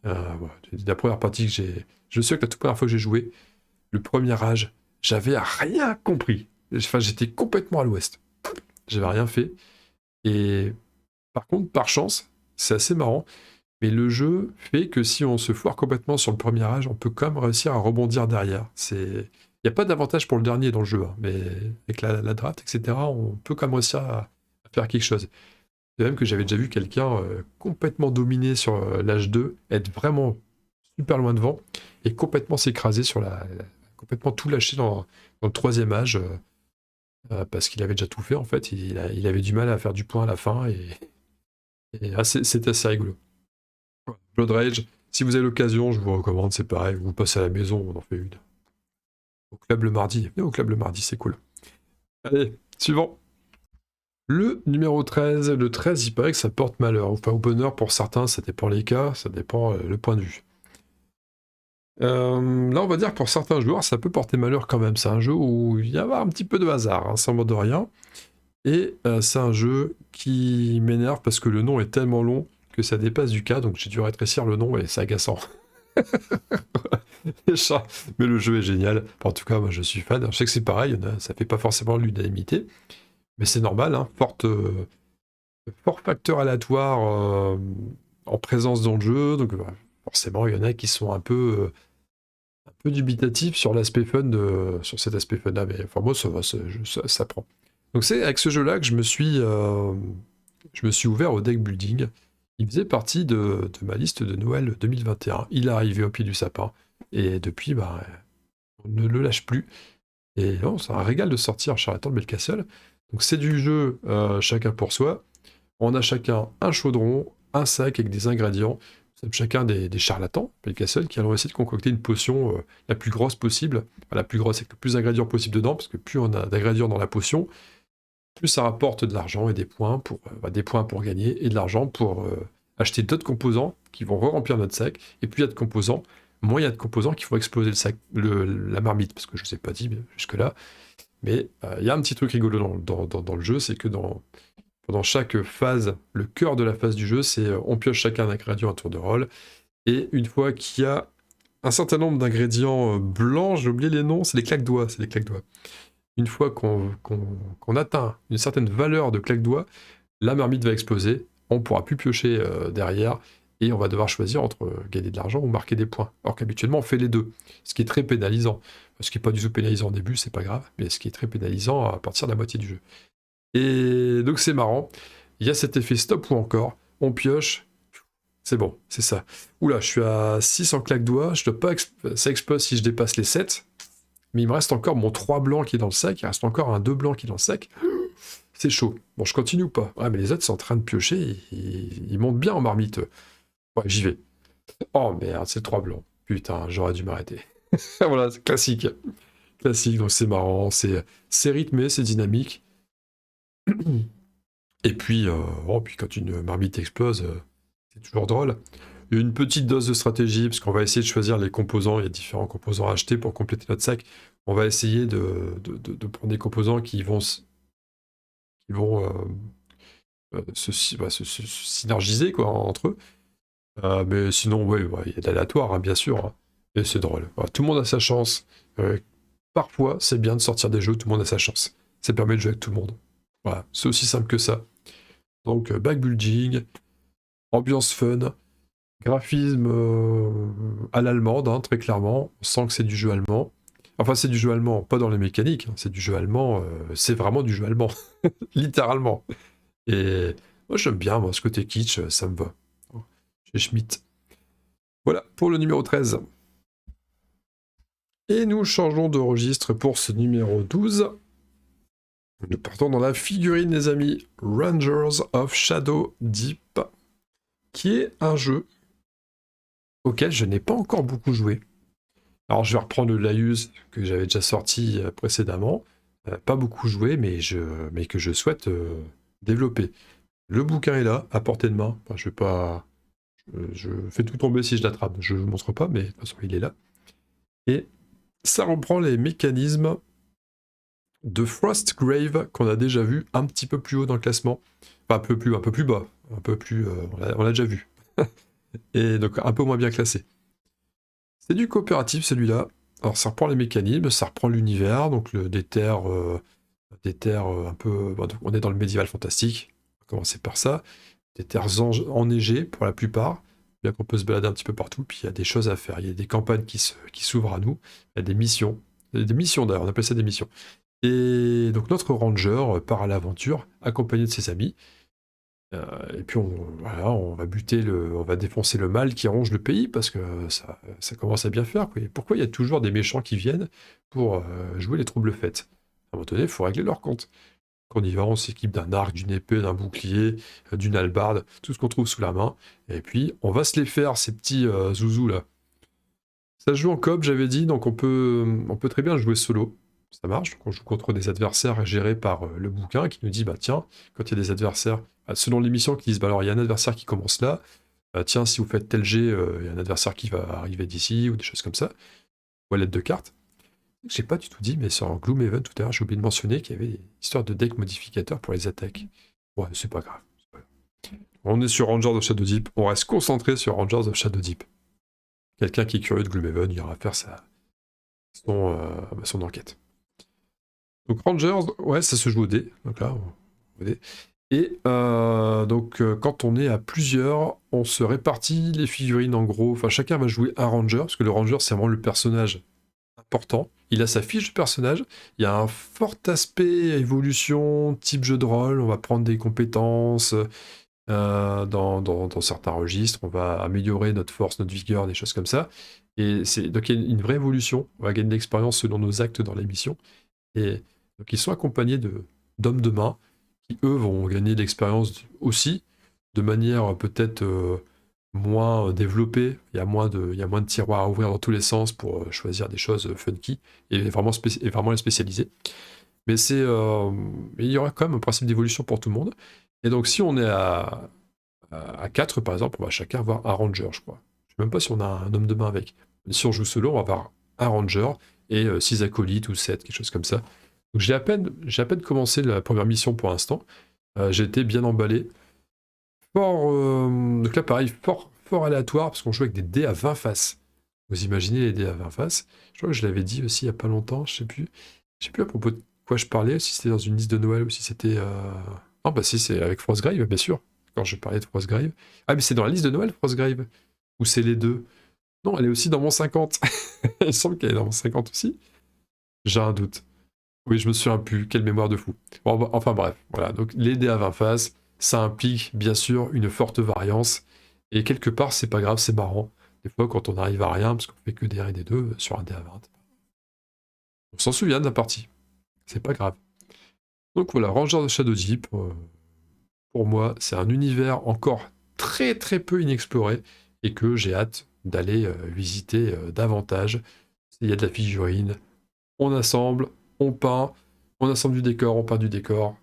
Voilà. La première partie que j'ai... Je sais que la toute première fois que j'ai joué, le premier âge, j'avais rien compris. Enfin, j'étais complètement à l'ouest. J'avais rien fait. Et par contre, par chance, c'est assez marrant. Mais le jeu fait que si on se foire complètement sur le premier âge, on peut quand même réussir à rebondir derrière. Il n'y a pas d'avantage pour le dernier dans le jeu, hein, mais avec la draft, etc., on peut quand même réussir à faire quelque chose. C'est même que j'avais déjà vu quelqu'un complètement dominé sur l'âge 2, être vraiment super loin devant, et complètement s'écraser complètement tout lâcher dans le troisième âge, parce qu'il avait déjà tout fait, en fait. Il avait du mal à faire du point à la fin, c'était assez rigolo. Blood Rage, si vous avez l'occasion, je vous recommande, c'est pareil, vous passez à la maison, on en fait une. Au club le mardi, venez au club le mardi, c'est cool. Allez, suivant. Le numéro 13, le 13, il paraît que ça porte malheur, enfin au bonheur pour certains, ça dépend les cas, ça dépend le point de vue. Là, on va dire pour certains joueurs, ça peut porter malheur quand même. C'est un jeu où il y a un petit peu de hasard, hein, sans mot de rien. Et c'est un jeu qui m'énerve parce que le nom est tellement long que ça dépasse du cas, donc j'ai dû rétrécir le nom et c'est agaçant. Mais le jeu est génial. Enfin, en tout cas, moi je suis fan. Je sais que c'est pareil, ça fait pas forcément l'unanimité, mais c'est normal, hein. Fort facteur aléatoire en présence dans le jeu, donc forcément il y en a qui sont un peu dubitatifs sur l'aspect fun sur cet aspect fun là, mais enfin moi ça va, ça prend. Donc c'est avec ce jeu-là que je me suis ouvert au deck building. Il faisait partie de ma liste de Noël 2021. Il est arrivé au pied du sapin. Et depuis, on ne le lâche plus. Et non, c'est un régal de sortir Charlatan de Belcastle. Donc c'est du jeu chacun pour soi. On a chacun un chaudron, un sac avec des ingrédients. Nous sommes chacun des charlatans, Belcastle, qui allons essayer de concocter une potion la plus grosse possible. Enfin, la plus grosse avec le plus d'ingrédients possible dedans, parce que plus on a d'ingrédients dans la potion, plus ça rapporte de l'argent et des points pour gagner et de l'argent pour acheter d'autres composants qui vont re-remplir notre sac. Et plus il y a de composants, moins il y a de composants qui vont exploser le sac, la marmite, parce que je ne sais pas dit jusque-là. Mais il y a un petit truc rigolo dans le jeu, c'est que pendant chaque phase, le cœur de la phase du jeu, c'est on pioche chacun un ingrédient à tour de rôle. Et une fois qu'il y a un certain nombre d'ingrédients blancs, j'ai oublié les noms, c'est les claques-doigts, une fois qu'on atteint une certaine valeur de claque-doigt, la marmite va exploser, on ne pourra plus piocher derrière, et on va devoir choisir entre gagner de l'argent ou marquer des points. Alors qu'habituellement, on fait les deux, ce qui est très pénalisant. Ce qui n'est pas du tout pénalisant au début, c'est pas grave, mais ce qui est très pénalisant à partir de la moitié du jeu. Et donc c'est marrant, il y a cet effet stop ou encore, on pioche, c'est bon, c'est ça. Oula, je suis à 600 claques-doigts, je dois pas ça explose si je dépasse les 7, mais il me reste encore mon 3 blanc qui est dans le sac, il reste encore un 2 blanc qui est dans le sac. C'est chaud. Bon, je continue ou pas? Ouais, mais les autres sont en train de piocher, ils montent bien en marmite. Ouais, j'y vais. Oh merde, c'est le 3 blanc. Putain, j'aurais dû m'arrêter. Voilà, c'est classique. Classique, donc c'est marrant, c'est rythmé, c'est dynamique. Et puis, puis quand une marmite explose, c'est toujours drôle. Il y a une petite dose de stratégie, parce qu'on va essayer de choisir les composants. Il y a différents composants à acheter pour compléter notre sac. On va essayer de prendre des composants qui vont, qui vont se synergiser quoi, entre eux. Mais sinon, ouais, il y a de l'aléatoire, hein, bien sûr. Hein. Et c'est drôle. Voilà, tout le monde a sa chance. Parfois, c'est bien de sortir des jeux, tout le monde a sa chance. Ça permet de jouer avec tout le monde. Voilà, c'est aussi simple que ça. Donc, backbuilding, ambiance fun, graphisme à l'allemande, hein, très clairement. On sent que c'est du jeu allemand. Enfin, c'est du jeu allemand, pas dans les mécaniques, hein, c'est du jeu allemand, c'est vraiment du jeu allemand, littéralement. Et moi, j'aime bien, moi, ce côté kitsch, ça me va. Chez Schmitt. Voilà, pour le numéro 13. Et nous changeons de registre pour ce numéro 12. Nous partons dans la figurine, les amis. Rangers of Shadow Deep, qui est un jeu auquel je n'ai pas encore beaucoup joué. Alors, je vais reprendre le Laïus que j'avais déjà sorti précédemment. Pas beaucoup joué, mais que je souhaite développer. Le bouquin est là, à portée de main. Enfin, je vais pas... Je fais tout tomber si je l'attrape. Je ne vous montre pas, mais de toute façon, il est là. Et ça reprend les mécanismes de Frostgrave qu'on a déjà vu un petit peu plus haut dans le classement. Enfin, un peu plus bas. Un peu plus... on l'a déjà vu. Et donc, un peu moins bien classé. C'est du coopératif, celui-là. Alors, ça reprend les mécanismes, ça reprend l'univers, donc des terres un peu... Bon, donc on est dans le médiéval fantastique. On va commencer par ça. Des terres enneigées, pour la plupart. Bien qu'on peut se balader un petit peu partout, puis il y a des choses à faire. Il y a des campagnes qui s'ouvrent à nous. Il y a des missions. Des missions, d'ailleurs, on appelle ça des missions. Et donc, notre ranger part à l'aventure, accompagné de ses amis. Et puis voilà, on va défoncer le mal qui ronge le pays parce que ça commence à bien faire. Quoi. Et pourquoi il y a toujours des méchants qui viennent pour jouer les troubles faites? À un moment donné, il faut régler leur compte. Quand on y va, on s'équipe d'un arc, d'une épée, d'un bouclier, d'une hallebarde, tout ce qu'on trouve sous la main. Et puis, on va se les faire, ces petits zouzous là. Ça se joue en coop, j'avais dit, donc on peut très bien jouer solo. Ça marche, donc on joue contre des adversaires gérés par le bouquin qui nous dit, bah tiens, quand il y a des adversaires, selon les missions qui disent, bah alors il y a un adversaire qui commence là, tiens, si vous faites tel jet, il y a un adversaire qui va arriver d'ici, ou des choses comme ça, ou à l'aide de cartes. J'ai pas du tout dit, mais sur Gloomhaven tout à l'heure, j'ai oublié de mentionner qu'il y avait des histoires de deck modificateurs pour les attaques. Ouais, c'est pas grave. On est sur Rangers of Shadow Deep, on reste concentré sur Rangers of Shadow Deep. Quelqu'un qui est curieux de Gloomhaven, il ira faire son enquête. Donc Rangers, ouais, ça se joue au dé. Donc là, au dé. Et quand on est à plusieurs, on se répartit les figurines en gros. Enfin, chacun va jouer un ranger, parce que le ranger, c'est vraiment le personnage important. Il a sa fiche de personnage. Il y a un fort aspect évolution, type jeu de rôle. On va prendre des compétences dans certains registres. On va améliorer notre force, notre vigueur, des choses comme ça. Et donc il y a une vraie évolution. On va gagner de l'expérience selon nos actes dans la mission. Et donc ils sont accompagnés d'hommes de main qui, eux, vont gagner de l'expérience aussi, de manière peut-être moins développée. Il y a moins de tiroirs à ouvrir dans tous les sens pour choisir des choses funky et vraiment les spécialiser. Mais il y aura quand même un principe d'évolution pour tout le monde. Et donc si on est à 4, par exemple, on va chacun avoir un ranger, je crois. Je ne sais même pas si on a un homme de main avec. Si on joue solo, on va avoir un ranger et 6 acolytes ou 7, quelque chose comme ça. Donc j'ai à peine commencé la première mission pour l'instant. J'ai été bien emballé. Donc là, pareil, fort aléatoire, parce qu'on joue avec des dés à 20 faces. Vous imaginez les dés à 20 faces? Je crois que je l'avais dit aussi il n'y a pas longtemps, je sais plus. Je sais plus à propos de quoi je parlais, si c'était dans une liste de Noël ou si c'était... Ah bah si, c'est avec Frostgrave, bien sûr, quand je parlais de Frostgrave. Ah mais c'est dans la liste de Noël, Frostgrave? Ou c'est les deux? Non, elle est aussi dans mon 50. Il me semble qu'elle est dans mon 50 aussi. J'ai un doute. Oui, je me souviens plus, quelle mémoire de fou. Bon, bah, enfin bref, voilà. Donc les dés à 20 faces, ça implique bien sûr une forte variance. Et quelque part, c'est pas grave, c'est marrant. Des fois, quand on arrive à rien, parce qu'on fait que des 1 et des 2 sur un dé à 20, on s'en souvient de la partie. C'est pas grave. Donc voilà, Ranger de Shadow Deep, pour moi, c'est un univers encore très très peu inexploré et que j'ai hâte d'aller visiter davantage. Il y a de la figurine, on assemble, on peint, on assemble du décor, on peint du décor.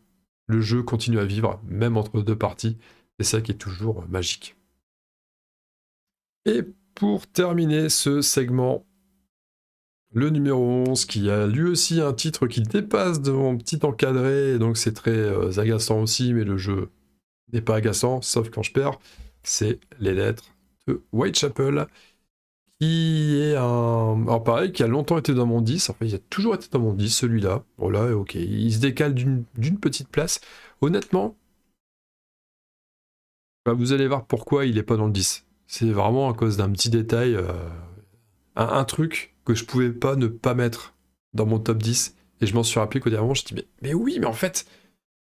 Le jeu continue à vivre, même entre deux parties. C'est ça qui est toujours magique. Et pour terminer ce segment, le numéro 11, qui a lui aussi un titre qui dépasse de mon petit encadré, donc c'est très agaçant aussi, mais le jeu n'est pas agaçant, sauf quand je perds, c'est les lettres de Whitechapel, qui est un... Alors pareil, qui a longtemps été dans mon 10, enfin il a toujours été dans mon 10, celui-là. Bon là, ok, il se décale d'une petite place. Honnêtement, bah, vous allez voir pourquoi il est pas dans le 10. C'est vraiment à cause d'un petit détail, un truc que je pouvais pas ne pas mettre dans mon top 10. Et je m'en suis rappelé qu'au dernier moment, je me dis, mais oui, mais en fait,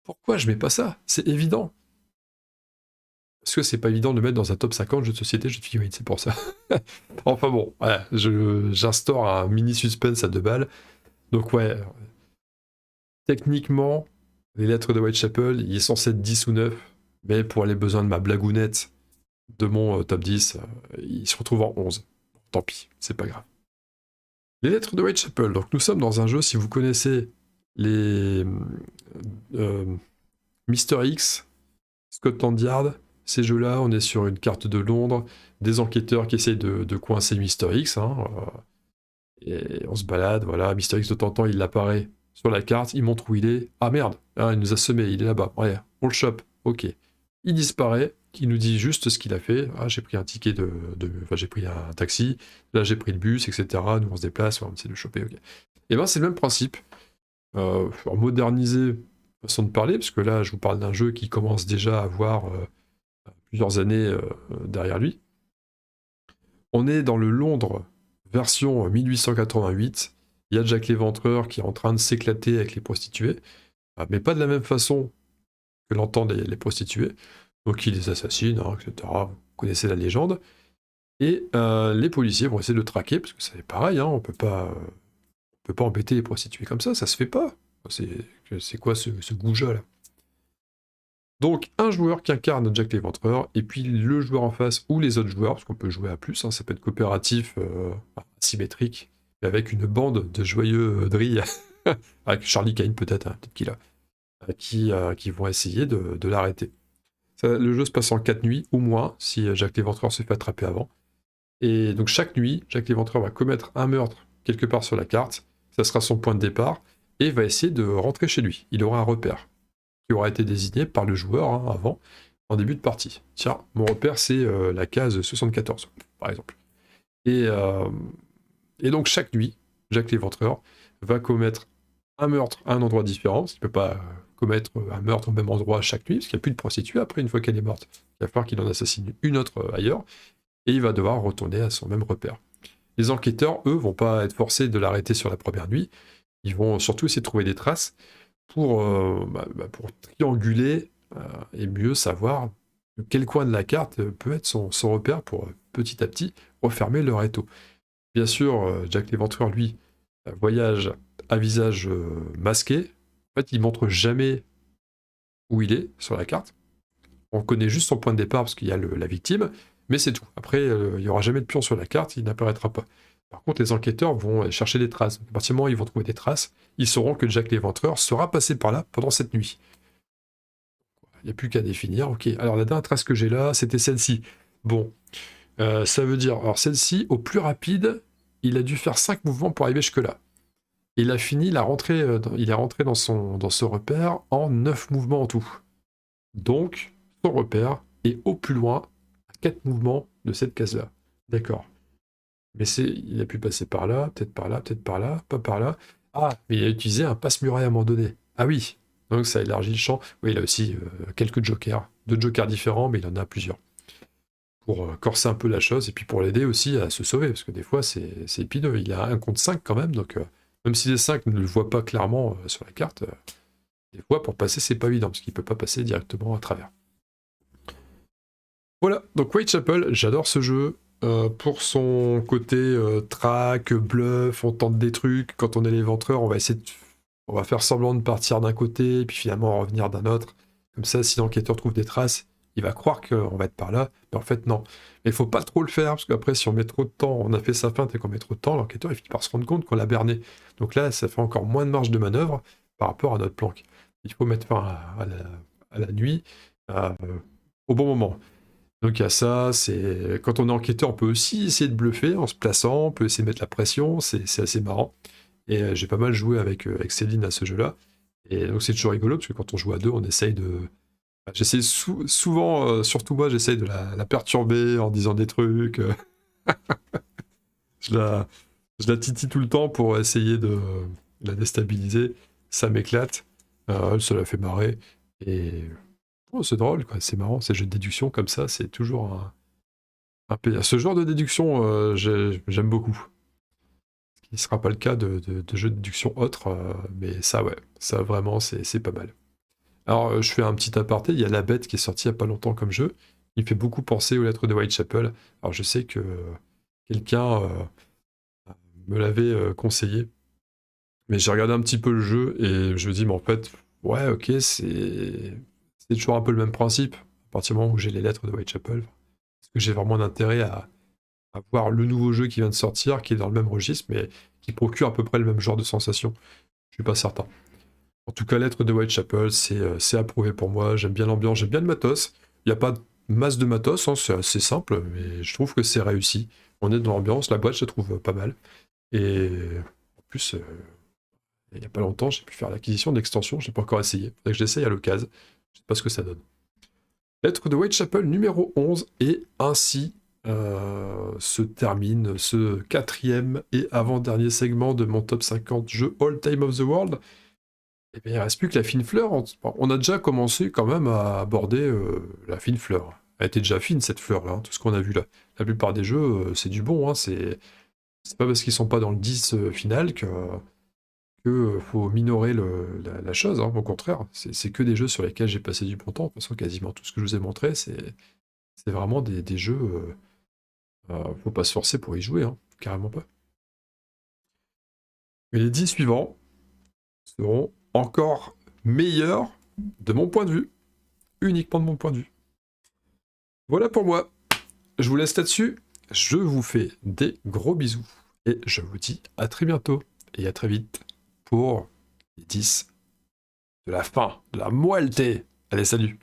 pourquoi je mets pas ça? C'est évident. Parce que c'est pas évident de mettre dans un top 50 jeux de société, jeux de figurines, c'est pour ça. Enfin bon, ouais, j'instaure un mini suspense à 2 balles. Donc ouais, techniquement, les lettres de Whitechapel, il est censé être 10 ou 9, mais pour les besoins de ma blagounette de mon top 10, il se retrouve en 11. Tant pis, c'est pas grave. Les lettres de Whitechapel, donc nous sommes dans un jeu, si vous connaissez les Mister X, Scotland Yard, ces jeux-là, on est sur une carte de Londres, des enquêteurs qui essayent de coincer Mister X, hein, et on se balade, voilà, Mister X de temps en temps, il apparaît sur la carte, il montre où il est, ah merde, hein, il nous a semé, il est là-bas, ouais, on le chope, ok. Il disparaît, il nous dit juste ce qu'il a fait, ah j'ai pris un ticket enfin j'ai pris un taxi, là j'ai pris le bus, etc., nous on se déplace, on essaie de le choper, ok. Et ben c'est le même principe, modernisé, façon de parler, parce que là je vous parle d'un jeu qui commence déjà à avoir plusieurs années derrière lui. On est dans le Londres version 1888. Il y a Jack l'Éventreur qui est en train de s'éclater avec les prostituées, mais pas de la même façon que l'entendent les prostituées. Donc il les assassine, hein, etc. Vous connaissez la légende. Et les policiers vont essayer de le traquer, parce que c'est pareil, hein, on peut pas embêter les prostituées comme ça se fait pas. C'est quoi ce goujat là? Donc un joueur qui incarne Jack l'Éventreur, et puis le joueur en face ou les autres joueurs, parce qu'on peut jouer à plus, hein, ça peut être coopératif, asymétrique, avec une bande de joyeux drilles, avec Charlie Kane peut-être, hein, peut-être qu'il a, qui vont essayer de l'arrêter. Le jeu se passe en 4 nuits, ou moins, si Jack l'Éventreur se fait attraper avant. Et donc chaque nuit, Jack l'Éventreur va commettre un meurtre quelque part sur la carte, ça sera son point de départ, et va essayer de rentrer chez lui. Il aura un repère qui aura été désigné par le joueur, hein, avant, en début de partie. Tiens, mon repère, c'est la case 74, par exemple. Et, donc chaque nuit, Jack l'Éventreur va commettre un meurtre à un endroit différent, parce qu'il ne peut pas commettre un meurtre au même endroit chaque nuit, parce qu'il n'y a plus de prostituée après, une fois qu'elle est morte. Il va falloir qu'il en assassine une autre ailleurs, et il va devoir retourner à son même repère. Les enquêteurs, eux, vont pas être forcés de l'arrêter sur la première nuit, ils vont surtout essayer de trouver des traces pour trianguler et mieux savoir de quel coin de la carte peut être son repère pour petit à petit refermer leur étau. Bien sûr, Jack l'Éventreur, lui, voyage à visage masqué. En fait, il montre jamais où il est sur la carte. On connaît juste son point de départ parce qu'il y a la victime, mais c'est tout. Après, il n'y aura jamais de pion sur la carte, il n'apparaîtra pas. Par contre, les enquêteurs vont chercher des traces. À partir du moment où ils vont trouver des traces, ils sauront que Jack l'Éventreur sera passé par là pendant cette nuit. Il n'y a plus qu'à définir. Ok, alors la dernière trace que j'ai là, c'était celle-ci. Bon, ça veut dire, alors celle-ci, au plus rapide, il a dû faire 5 mouvements pour arriver jusque-là. Il a fini, il est rentré dans ce repère en 9 mouvements en tout. Donc, son repère est au plus loin à 4 mouvements de cette case-là. D'accord. Mais il a pu passer par là, peut-être par là, peut-être par là, pas par là. Ah, mais il a utilisé un passe-muraille à un moment donné. Ah oui, donc ça élargit le champ. Oui, il a aussi quelques jokers. 2 jokers différents, mais il en a plusieurs. Pour corser un peu la chose, et puis pour l'aider aussi à se sauver, parce que des fois c'est épineux. Il a 1 contre 5 quand même, donc même si les 5 ne le voient pas clairement sur la carte, des fois pour passer c'est pas évident, parce qu'il peut pas passer directement à travers. Voilà, donc Whitechapel, j'adore ce jeu. Pour son côté track, bluff, on tente des trucs. Quand on est l'éventreur, on va faire semblant de partir d'un côté, puis finalement revenir d'un autre. Comme ça, si l'enquêteur trouve des traces, il va croire qu'on va être par là, mais en fait non. Mais il faut pas trop le faire, parce qu'après, si on met trop de temps, on a fait sa feinte et qu'on met trop de temps, l'enquêteur il finit par se rendre compte qu'on l'a berné. Donc là, ça fait encore moins de marge de manœuvre par rapport à notre planque. Il faut mettre fin à la nuit au bon moment. Donc il y a ça, c'est quand on est enquêteur, on peut aussi essayer de bluffer en se plaçant, on peut essayer de mettre la pression, c'est assez marrant. Et j'ai pas mal joué avec Céline à ce jeu-là. Et donc c'est toujours rigolo, parce que quand on joue à deux, on essaye de... J'essaie souvent, surtout moi, j'essaye de la perturber en disant des trucs. Je la, je la titille tout le temps pour essayer de la déstabiliser. Ça m'éclate. Elle, ça la fait marrer. Et oh, c'est drôle, quoi. C'est marrant. Ces jeux de déduction comme ça, c'est toujours un plaisir. Ce genre de déduction, j'aime beaucoup. Ce qui ne sera pas le cas de jeux de déduction autres. Mais ça, ouais. Ça, vraiment, c'est pas mal. Alors, je fais un petit aparté. Il y a La Bête qui est sorti il n'y a pas longtemps comme jeu. Il fait beaucoup penser aux lettres de Whitechapel. Alors, je sais que quelqu'un me l'avait conseillé. Mais j'ai regardé un petit peu le jeu et je me dis, mais en fait, ouais, ok, c'est toujours un peu le même principe. À partir du moment où j'ai les lettres de Whitechapel, est-ce que j'ai vraiment d'intérêt à voir le nouveau jeu qui vient de sortir, qui est dans le même registre, mais qui procure à peu près le même genre de sensation? Je suis pas certain. En tout cas, lettres de Whitechapel, c'est approuvé pour moi. J'aime bien l'ambiance, j'aime bien le matos. Il n'y a pas de masse de matos, hein, c'est assez simple, mais je trouve que c'est réussi. On est dans l'ambiance, la boîte, je la trouve pas mal. Et en plus, il n'y a pas longtemps, j'ai pu faire l'acquisition d'extensions, je n'ai pas encore essayé. Faudrait que je l'essaye à l'occasion. Je sais pas ce que ça donne. Lettre de Whitechapel numéro 11, et ainsi se termine ce quatrième et avant-dernier segment de mon top 50 jeux All Time of the World. Et bien, il ne reste plus que la fine fleur. On a déjà commencé quand même à aborder la fine fleur. Elle était déjà fine cette fleur-là, hein, tout ce qu'on a vu là. La plupart des jeux, c'est du bon, hein, c'est pas parce qu'ils sont pas dans le 10 final que faut minorer la chose, hein. Au contraire, c'est que des jeux sur lesquels j'ai passé du bon temps. De toute façon, quasiment tout ce que je vous ai montré, c'est vraiment des jeux. Faut pas se forcer pour y jouer, hein. Carrément pas. Et les 10 suivants seront encore meilleurs de mon point de vue, uniquement de mon point de vue. Voilà pour moi. Je vous laisse là-dessus. Je vous fais des gros bisous et je vous dis à très bientôt et à très vite pour les 10 de la fin, de la moelleté. Allez, salut!